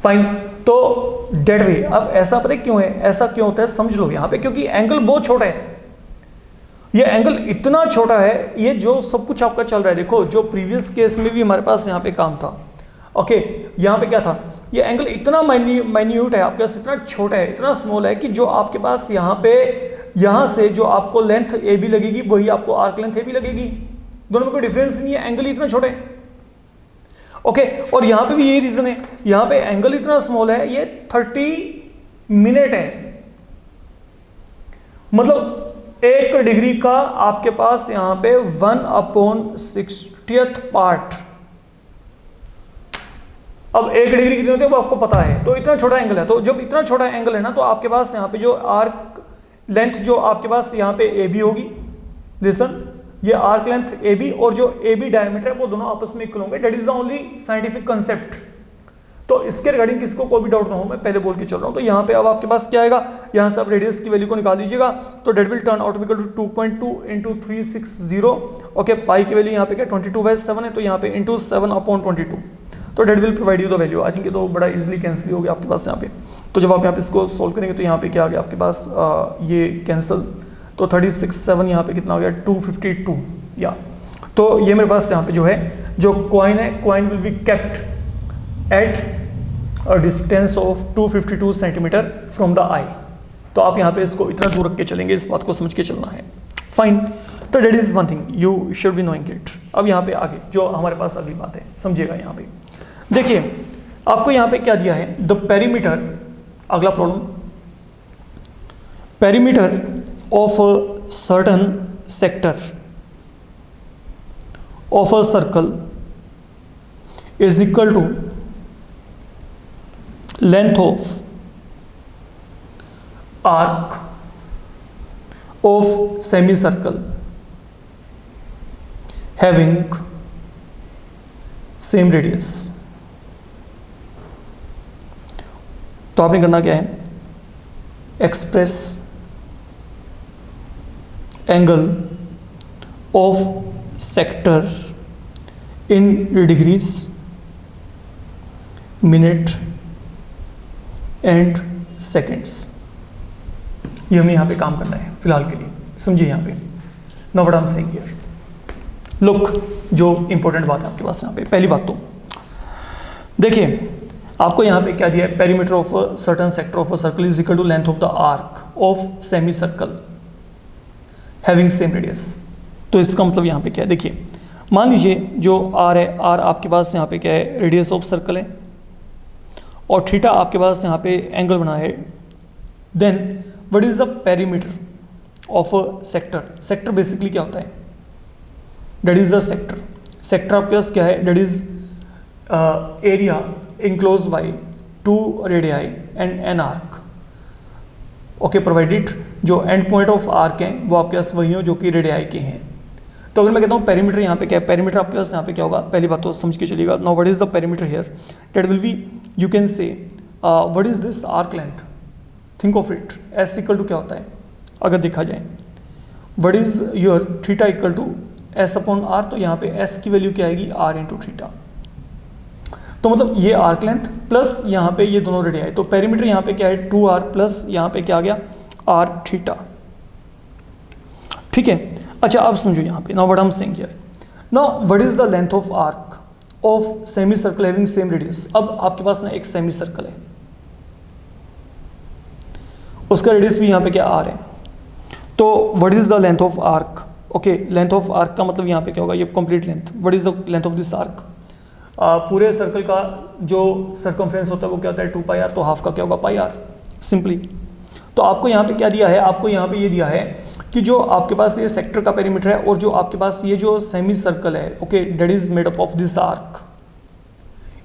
फाइन। तो डेड वे, अब ऐसा पता है क्यों है, ऐसा क्यों होता है, समझ लो यहाँ पे, क्योंकि एंगल बहुत छोटा है। ये एंगल इतना छोटा है, ये जो सब कुछ आपका चल रहा है, देखो जो प्रीवियस केस में भी हमारे पास यहाँ पे काम था, ओके, यहाँ पे क्या था, ये एंगल इतना माइन्यूट है आपके पास, इतना छोटा है, इतना स्मॉल है, कि जो आपके पास यहाँ पे, यहाँ से जो आपको लेंथ ए बी लगेगी, वही आपको आर्क लेंथ ए बी लगेगी, दोनों में कोई डिफरेंस नहीं है, एंगल इतना छोटा है, ओके। और यहाँ पे भी यही रीजन है, यहाँ पे एंगल इतना स्मॉल है, ये 30 मिनट है, मतलब 1 डिग्री का आपके पास यहाँ पे 1/60th पार्ट। अब 1 डिग्री कितनी होती है वो आपको पता है, तो इतना छोटा एंगल है, तो जब इतना छोटा एंगल है ना, तो आपके पास यहाँ पे जो आर्क लेंथ जो आपके पास यहाँ पे ए बी होगी, लिसन, ये आर्क लेंथ ए बी और जो ए बी डायमीटर है, वो दोनों आपस में इक्वल होंगे, that is the only scientific concept. तो इसके रिगार्डिंग किसी को कोई भी डाउट ना हो, मैं पहले बोल के चल रहा हूँ। तो यहाँ पे अब आपके पास क्या आएगा, यहाँ से आप रेडियस की वैल्यू को निकाल दीजिएगा, तो that will turn out equal to 2.2 × 360, okay. Pi की वैल्यू यहाँ पे क्या 22/7 है, तो यहाँ पे इंटू 7/22, तो that will provide you the value. I think ये तो बड़ा इजीली कैंसिल हो गया आपके पास यहाँ पे। तो जब आप यहाँ पे इसको सोल्व करेंगे, तो यहाँ पे क्या आ गया आपके पास, ये कैंसिल, तो 36/7 यहाँ पे कितना हो गया, 252, या तो ये मेरे पास यहाँ पे जो है जो कॉइन है, coin will be kept at a distance of 252 centimetre from the eye. तो आप यहाँ पे इसको इतना दूर रख के चलेंगे, इस बात को समझ के चलना है। फाइन, तो that is one thing you should be knowing it. अब यहाँ पे आगे जो हमारे पास अगली बात है समझिएगा। यहाँ पे देखिए आपको यहाँ पे क्या दिया है, द पेरीमीटर, अगला problem, perimeter of a certain sector of a circle is equal to length of arc of semi circle having same radius. तो आपने करना क्या है, express angle of sector in degrees, minute and seconds. ये हमें यहाँ पे काम करना है फिलहाल के लिए, समझिए यहाँ पे। Now what I am saying here, look, जो इंपॉर्टेंट बात है आपके पास यहाँ पे, पहली बात तो देखिए आपको यहाँ पे क्या दिया है, perimeter of a certain sector of a circle is equal to length of the arc of semi circle having same radius. तो इसका मतलब यहाँ पे क्या है, देखिए मान लीजिए जो आर है, आर आपके पास यहाँ पे क्या है, रेडियस ऑफ सर्कल है, और थीटा आपके पास यहाँ पे एंगल बना है। Then what is the perimeter of a sector, sector basically क्या होता है, that is the sector, sector आपके पास क्या है, that is area enclosed by 2 radii and an arc, okay, provided जो एंड पॉइंट ऑफ आर्क हैं वो आपके पास वही हो जो कि रेडियाई के हैं। तो अगर मैं कहता हूँ पेरीमीटर यहाँ पे क्या है, पेरीमीटर आपके पास यहाँ पे क्या होगा, पहली बात तो समझ के चलिएगा। Now what is the perimeter here, that will be, you can say what is this arc length, think of it, S equal to क्या होता है अगर देखा जाए, what is your theta equal to S upon R. तो यहाँ पे S की वैल्यू क्या आएगी, आर इंटू थीटा। तो मतलब ये आर्क लेंथ प्लस यहाँ पे ये दोनों रेडियाई, तो पेरीमीटर यहाँ पे क्या है 2r प्लस यहाँ पे क्या आ गया r थीटा, ठीक है। अच्छा अब समझो यहाँ पे, now what I am saying here, now what is the length of arc of semi circle having same radius. अब आपके पास ना एक सेमी सर्कल है, उसका रेडियस भी यहाँ पे क्या r है, तो what is the length of arc, okay, length of arc का मतलब यहाँ पे क्या होगा, ये complete length, what is the length of this arc, पूरे सर्कल का जो सर्कमफ्रेंस होता है वो क्या होता है 2 पाई आर, तो हाफ का क्या होगा पाई आर सिंपली। तो आपको यहाँ पे क्या दिया है, आपको यहाँ पे ये दिया है कि जो आपके पास ये सेक्टर का पेरीमीटर है और जो आपके पास ये जो सेमी सर्कल है, okay, that is made up of this arc,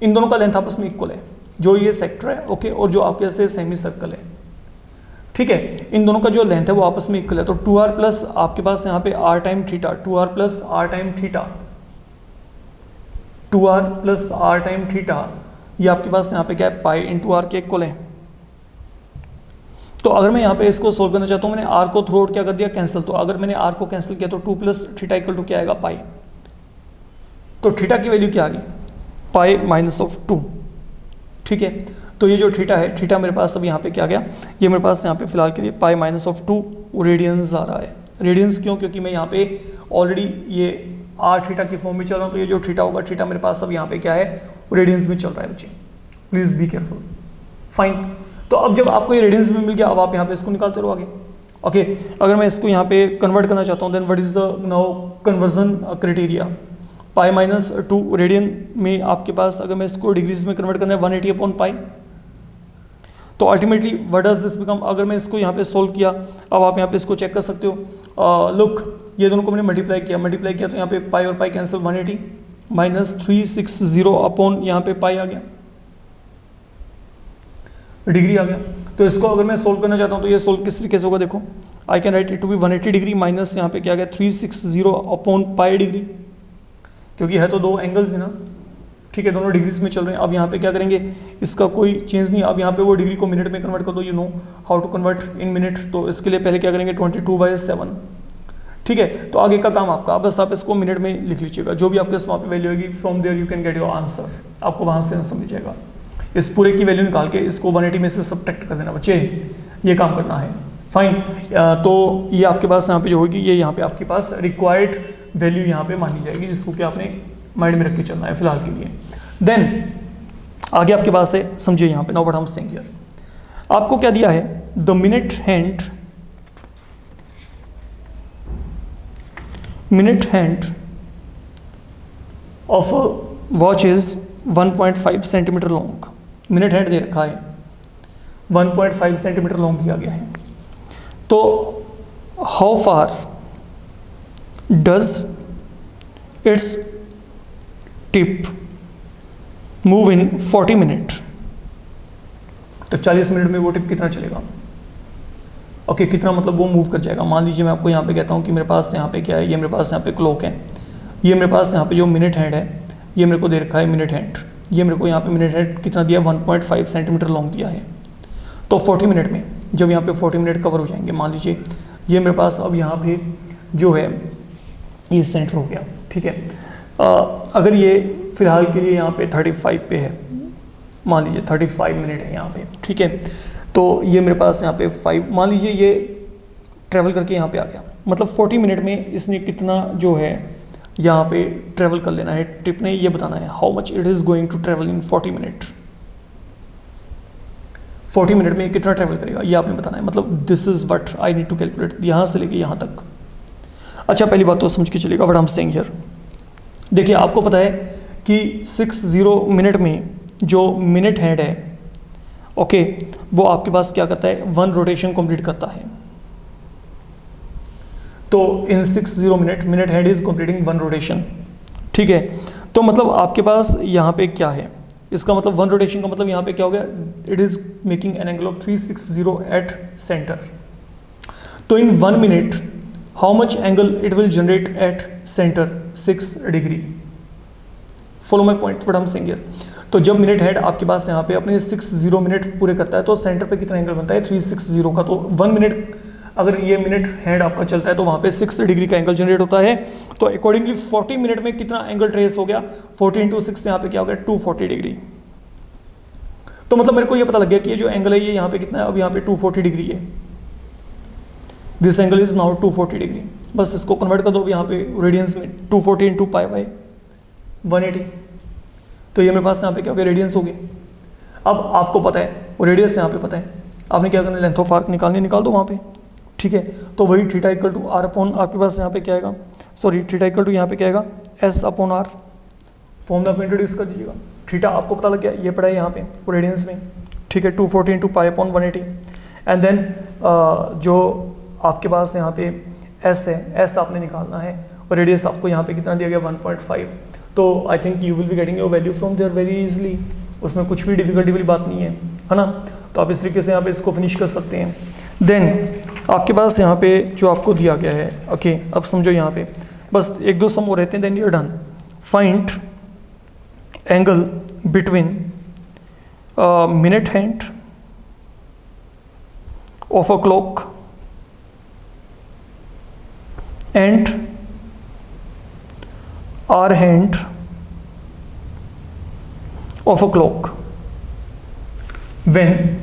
इन दोनों का लेंथ आपस में इक्वल है, जो ये सेक्टर है, ओके, और जो आपके पास सेमी सर्कल है, ठीक है, इन दोनों का जो लेंथ है वो आपस में इक्वल है। तो 2r प्लस आपके पास यहाँ पे r time theta, 2r plus r time theta, 2r plus r time theta, ये आपके पास यहाँ पे क्या है पाई इंटू आर के इक्वल है। तो अगर मैं यहाँ पे इसको सोल्व करना चाहता हूँ, मैंने r को थ्रू आउट क्या कर दिया कैंसिल, तो अगर मैंने r को कैंसिल किया तो 2 प्लस थीटा इक्वल टू क्या आएगा पाई, तो थीटा की वैल्यू क्या आ गई पाई माइनस ऑफ 2, ठीक है। तो ये जो थीटा है, थीटा मेरे पास अब यहाँ पे क्या गया, ये मेरे पास यहाँ पे फिलहाल के लिए पाई माइनस ऑफ 2 रेडियंस आ रहा है। रेडियंस क्यों, क्योंकि मैं यहाँ पे ऑलरेडी ये आर थीटा की फॉर्म में चल रहा हूँ, तो ये जो थीटा होगा, थीटा मेरे पास अब यहाँ पे क्या है रेडियंस में चल रहा है बच्चे, प्लीज बी केयरफुल। फाइन, तो अब जब आपको ये रेडियंस में मिल गया, अब आप यहाँ पे इसको निकालते रहो आगे, ओके। अगर मैं इसको यहाँ पे कन्वर्ट करना चाहता हूँ, then what is the now conversion criteria, pi minus 2 radian में आपके पास अगर मैं इसको डिग्रीज में कन्वर्ट करना है 180 अपॉन पाई, तो ultimately what does this become, अगर मैं इसको यहाँ पे सोल्व किया, अब आप यहाँ पे इसको चेक कर सकते हो, लुक ये दोनों को मैंने मल्टीप्लाई किया तो यहाँ पे पाई और पाई कैंसिल, 180 माइनस 360 अपॉन यहाँ पे पाई आ गया, डिग्री आ गया। तो इसको अगर मैं सोल्व करना चाहता हूँ तो ये सोल्व किस तरीके से होगा, देखो I can write it to be 180 degree minus यहाँ पे क्या आ गया 360 अपॉन पाई डिग्री, क्योंकि है तो दो एंगल्स है ना, ठीक है, दोनों डिग्रीज में चल रहे हैं। अब यहाँ पे क्या करेंगे, इसका कोई चेंज नहीं, अब यहाँ पे वो डिग्री को मिनट में कन्वर्ट कर दो, you know how to convert in minute. तो इसके लिए पहले क्या करेंगे 22/7, ठीक है। तो आगे का काम आपका, बस आप इसको मिनट में लिख लीजिएगा, जो भी आपके वहाँ पे वैल्यू होगी, from there you can get your answer, आपको वहाँ से समझ जाएगा। इस पूरे की वैल्यू निकाल के इसको 180 में से सब्ट्रैक्ट कर देना बच्चे, ये काम करना है। फाइन, तो ये आपके पास यहाँ पे जो होगी, ये यहाँ पे आपके पास रिक्वायर्ड वैल्यू यहाँ पे मानी जाएगी, जिसको कि आपने माइंड में रख के चलना है फिलहाल के लिए। देन आगे आपके पास है, समझिए यहाँ पे now what I am saying here, आपको क्या दिया है, the minute hand of a watch is 1.5 centimetre long. Minute hand दे रखा है 1.5 सेंटीमीटर लॉन्ग दिया गया है। तो how far does its tip move in 40 minute. तो 40 मिनट में वो टिप कितना चलेगा, ओके कितना मतलब वो मूव कर जाएगा। मान लीजिए मैं आपको यहाँ पे कहता हूँ कि मेरे पास यहाँ पे क्या है, ये मेरे पास यहाँ पे क्लॉक है, ये मेरे पास यहाँ पे जो मिनट हैंड है ये मेरे को दे रखा है मिनट हैंड, ये मेरे को यहाँ पे मिनट हैंड कितना दिया 1.5 सेंटीमीटर लॉन्ग दिया है। तो 40 मिनट में जब यहाँ पे 40 मिनट कवर हो जाएंगे, मान लीजिए ये मेरे पास अब यहाँ पे जो है ये सेंटर हो गया, ठीक है। अगर ये फिलहाल के लिए यहाँ पे 35 पे है, मान लीजिए 35 मिनट है यहाँ पे, ठीक है। तो ये मेरे पास यहाँ पे 5, मान लीजिए ये ट्रैवल करके यहाँ पे आ गया, मतलब 40 मिनट में इसने कितना जो है यहाँ पे ट्रैवल कर लेना है। टिप ने ये बताना है how much it is going to travel in 40 minute. 40 minute में कितना ट्रैवल करेगा ये आपने बताना है, मतलब this is what I need to calculate, यहाँ से लेके यहाँ तक। अच्छा पहली बात तो समझ के चलेगा what I am saying here. देखिए आपको पता है कि 60 मिनट में जो मिनट हैंड है, ओके, वो आपके पास क्या करता है, 1 रोटेशन कंप्लीट करता है। तो इन 60 minute hand is completing 1 rotation, ठीक है। तो मतलब आपके पास यहाँ पे क्या है, इसका मतलब 1 रोटेशन का मतलब यहाँ पे क्या हो गया, it is making an angle of 360 at centre. तो इन 1 minute how much angle it will generate at centre, 6 degree. Follow my point what I am saying here. तो जब मिनट हैंड आपके पास यहाँ पे अपने 60 मिनट पूरे करता है तो सेंटर पे कितना एंगल बनता है, 360 का। तो 1 मिनट अगर ये मिनट हैंड आपका चलता है तो वहाँ पे 6 डिग्री का एंगल जनरेट होता है। तो अकॉर्डिंगली 40 मिनट में कितना एंगल ट्रेस हो गया, 40 × 6 यहाँ पे क्या हो गया, 240 डिग्री। तो मतलब मेरे को ये पता लग गया कि ये जो एंगल है ये यहाँ पे कितना है, अब यहाँ पे 240 डिग्री है। This angle is now 240 degree. बस इसको कन्वर्ट कर दो यहाँ पे रेडियंस में, 240 × π/180। तो ये मेरे पास यहाँ पे क्या हो गया, रेडियंस हो गए। अब आपको पता है वो रेडियस यहाँ पे पता है, आपने क्या करना है, लेंथ ऑफ आर्क निकाल दो वहाँ पे, ठीक है। तो वही theta equal to r upon आपके पास यहाँ पे क्या आएगा, सॉरी थीटा इक्वल टू यहाँ पे क्या आएगा, s अपॉन r। फॉर्मूला को इंट्रोड्यूस कर दीजिएगा। थीटा आपको पता लग गया, ये पड़ा है यहाँ पे रेडियंस में, ठीक है, 240 × π/180। एंड देन जो आपके पास यहाँ पे s है, s आपने निकालना है, और रेडियस आपको यहाँ पे कितना दिया गया, 1.5। तो I think you will be getting your value from there very easily, उसमें कुछ भी डिफिकल्टी वाली बात नहीं है ना। तो आप इस तरीके से यहाँ पे इसको फिनिश कर सकते हैं। देन आपके पास यहाँ पे जो आपको दिया गया है, ओके, अब समझो यहाँ पे बस 1-2 सम और रहते हैं, then you are done. Find angle between minute hand of a clock and hour hand of a clock when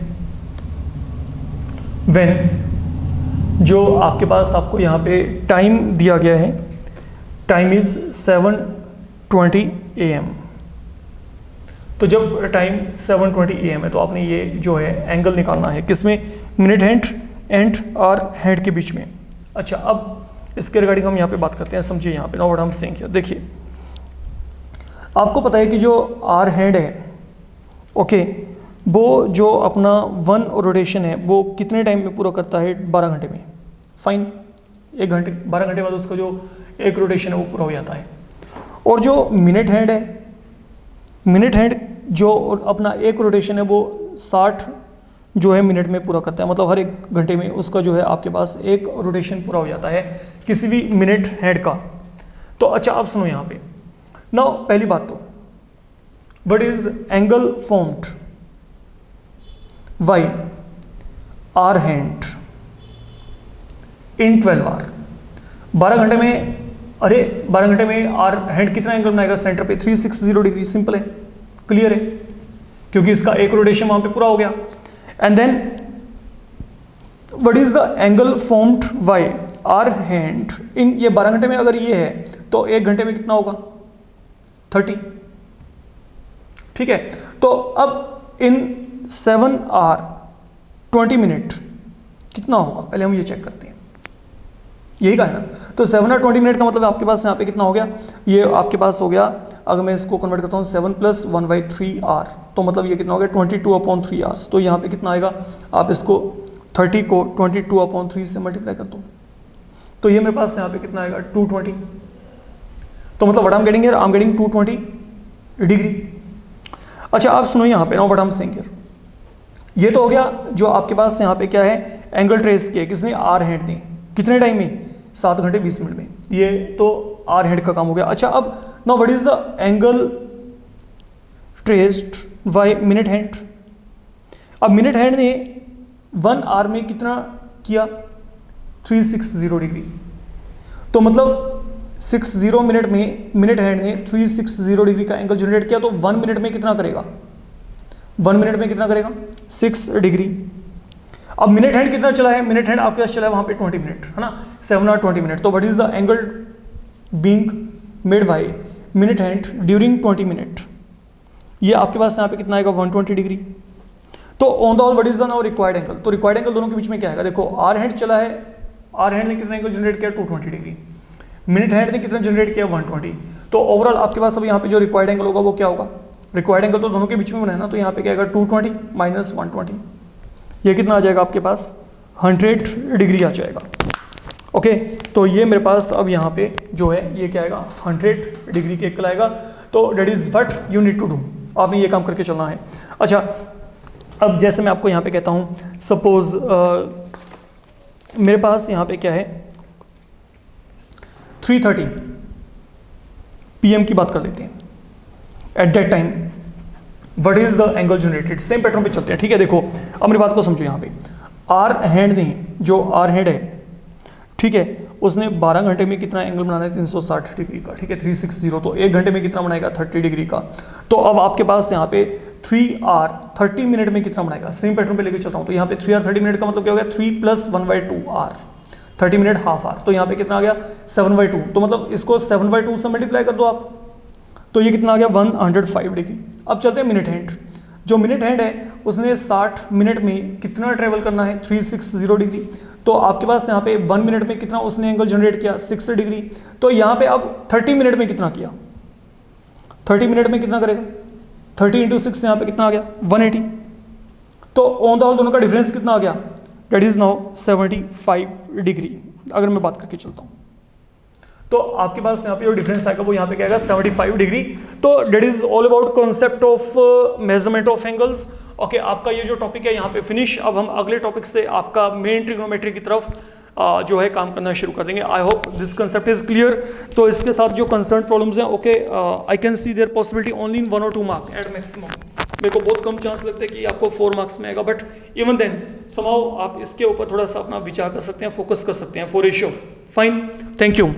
जो आपके पास आपको यहाँ पे टाइम दिया गया है, टाइम इज 7:20 AM। तो जब टाइम 7:20 AM है तो आपने ये जो है एंगल निकालना है, किसमें, minute hand and hour hand के बीच में। अच्छा अब इसके रिगार्डिंग हम यहाँ पे बात करते हैं, समझिए यहाँ पे now what I am saying here. देखिए आपको पता है कि जो आर हैंड है, ओके, वो जो अपना 1 रोटेशन है वो कितने टाइम में पूरा करता है, 12 घंटे में। फाइन, 1 घंटे 12 घंटे बाद उसका जो एक रोटेशन है वो पूरा हो जाता है। और जो मिनट हैंड है, मिनट हैंड जो अपना एक रोटेशन है वो 60 जो है मिनट में पूरा करता है, मतलब हर 1 घंटे में उसका जो है आपके पास एक रोटेशन पूरा हो जाता है किसी भी मिनट हैंड का। तो अच्छा आप सुनो यहाँ पे ना, पहली बात तो what is angle formed by hour hand in 12 hour. 12 घंटे में, अरे 12 घंटे में आर हैंड कितना एंगल बनाएगा सेंटर पे, 360 डिग्री। सिंपल है, क्लियर है, क्योंकि इसका एक रोटेशन वहां पे पूरा हो गया। And then what is the angle formed by hour hand in ये 12 घंटे में अगर ये है तो 1 घंटे में कितना होगा 30, ठीक है। तो अब इन 7 आवर 20 मिनट कितना होगा, पहले हम ये चेक करते हैं, यही कहा है ना। तो 7 आवर 20 मिनट का मतलब आपके पास यहाँ पे कितना हो गया, ये आपके पास हो गया, अगर मैं इसको कन्वर्ट करता हूँ 7 + 1/3 आवर, तो मतलब ये कितना हो गया 22/3 आवर्स। तो यहाँ पे कितना आएगा, आप इसको 30 को 22/3 से मल्टीप्लाई कर दो, तो ये मेरे पास यहाँ पे कितना आएगा 220। तो मतलब what I am getting here, I am getting 220 degree. अच्छा आप सुनो यहाँ पे ना what I am saying here, ये तो हो गया जो आपके पास यहाँ पे क्या है एंगल ट्रेस किया, किसने, आर हेड ने, कितने टाइम में, 7 घंटे 20 मिनट में, ये तो आर हेड का काम हो गया। अच्छा अब now what is the angle traced by minute hand. अब मिनट हैंड ने 1 आवर में कितना किया 360 डिग्री, तो मतलब 60 मिनट में मिनट हैंड ने 360 डिग्री का एंगल जनरेट किया, तो 1 मिनट में कितना करेगा, 1 मिनट में कितना करेगा 6 डिग्री। अब मिनट हैंड कितना चला है, मिनट हैंड आपके पास चला है वहां पे 20 मिनट, है ना, 7 आवर 20 मिनट। तो what is the angle being made by minute hand during 20 minute, ये आपके पास यहाँ पे कितना आएगा 120 डिग्री। तो on the all what is the now required angle, तो रिक्वायर्ड एंगल दोनों के बीच में क्या है, देखो आर हैंड चला है, आर हैंड ने कितना एंगल जनरेट किया 220 डिग्री, मिनट हैंड ने कितना जनरेट किया 120। तो ओवरऑल आपके पास अब यहाँ पे जो रिक्वायर्ड एंगल होगा वो क्या होगा, रिक्वायर्ड एंगल तो दोनों के बीच में बना है ना, तो यहाँ पे क्या आएगा 220 - 120, ये कितना आ जाएगा आपके पास 100 डिग्री आ जाएगा। ओके, तो ये मेरे पास अब यहाँ पे जो है ये क्या आएगा 100 डिग्री के एंगल आएगा। तो that is what you need to do, आपने ये काम करके चलना है। अच्छा अब जैसे मैं आपको यहाँ पे कहता हूँ, सपोज मेरे पास यहाँ पे क्या है 3:30 PM की बात कर लेते हैं, at that time what is the angle generated, same pattern पे चलते हैं, ठीक है। देखो अब मेरी बात को समझो, यहाँ पे आर हैंड ने, जो आर हैंड है, ठीक है, उसने 12 घंटे में कितना एंगल बनाना है 360 डिग्री का, ठीक है 360, तो 1 घंटे में कितना बनाएगा 30 डिग्री का। तो अब आपके पास यहाँ पे 3 आवर 30 मिनट में कितना बनाएगा, सेम पैटर्न पे लेके चलता हूँ। तो यहाँ पे 3 आवर 30 मिनट का मतलब क्या हो गया 3 + 1/2 आवर, 30 मिनट हाफ आवर, तो यहाँ पे कितना आ गया 7/2, तो मतलब इसको 7/2 से मल्टीप्लाई कर दो आप, तो ये कितना आ गया 105 डिग्री। अब चलते हैं मिनट हैंड, जो मिनट हैंड है उसने 60 मिनट में कितना ट्रेवल करना है 360 डिग्री, तो आपके पास यहाँ पे 1 मिनट में कितना उसने एंगल जनरेट किया 6 डिग्री। तो यहाँ पे अब 30 मिनट में कितना किया, 30 मिनट में कितना करेगा 30 × 6, यहाँ पे कितना आ गया 180। तो ऑन द होल दोनों का डिफरेंस कितना आ गया, दैट इज नाउ 75 डिग्री। अगर मैं बात करके चलता हूँ तो आपके पास यहाँ पे जो डिफरेंस आएगा वो यहाँ पे क्या आएगा 75 डिग्री। तो that is all about concept of measurement of angles. Okay, आपका ये जो टॉपिक है यहाँ पे फिनिश। अब हम अगले टॉपिक से आपका मेन ट्रिग्नोमेट्री की तरफ जो है काम करना शुरू कर देंगे। I hope this concept is clear. तो इसके साथ जो कंसर्न प्रॉब्लम्स हैं, okay, I can see there possibility only in 1 or 2 mark at maximum. मेरे को बहुत कम चांस लगता है कि आपको 4 मार्क्स में आएगा, बट इवन देन समहाउ आप इसके ऊपर थोड़ा सा अपना विचार कर सकते हैं, फोकस कर सकते हैं for a sure. Fine, thank you.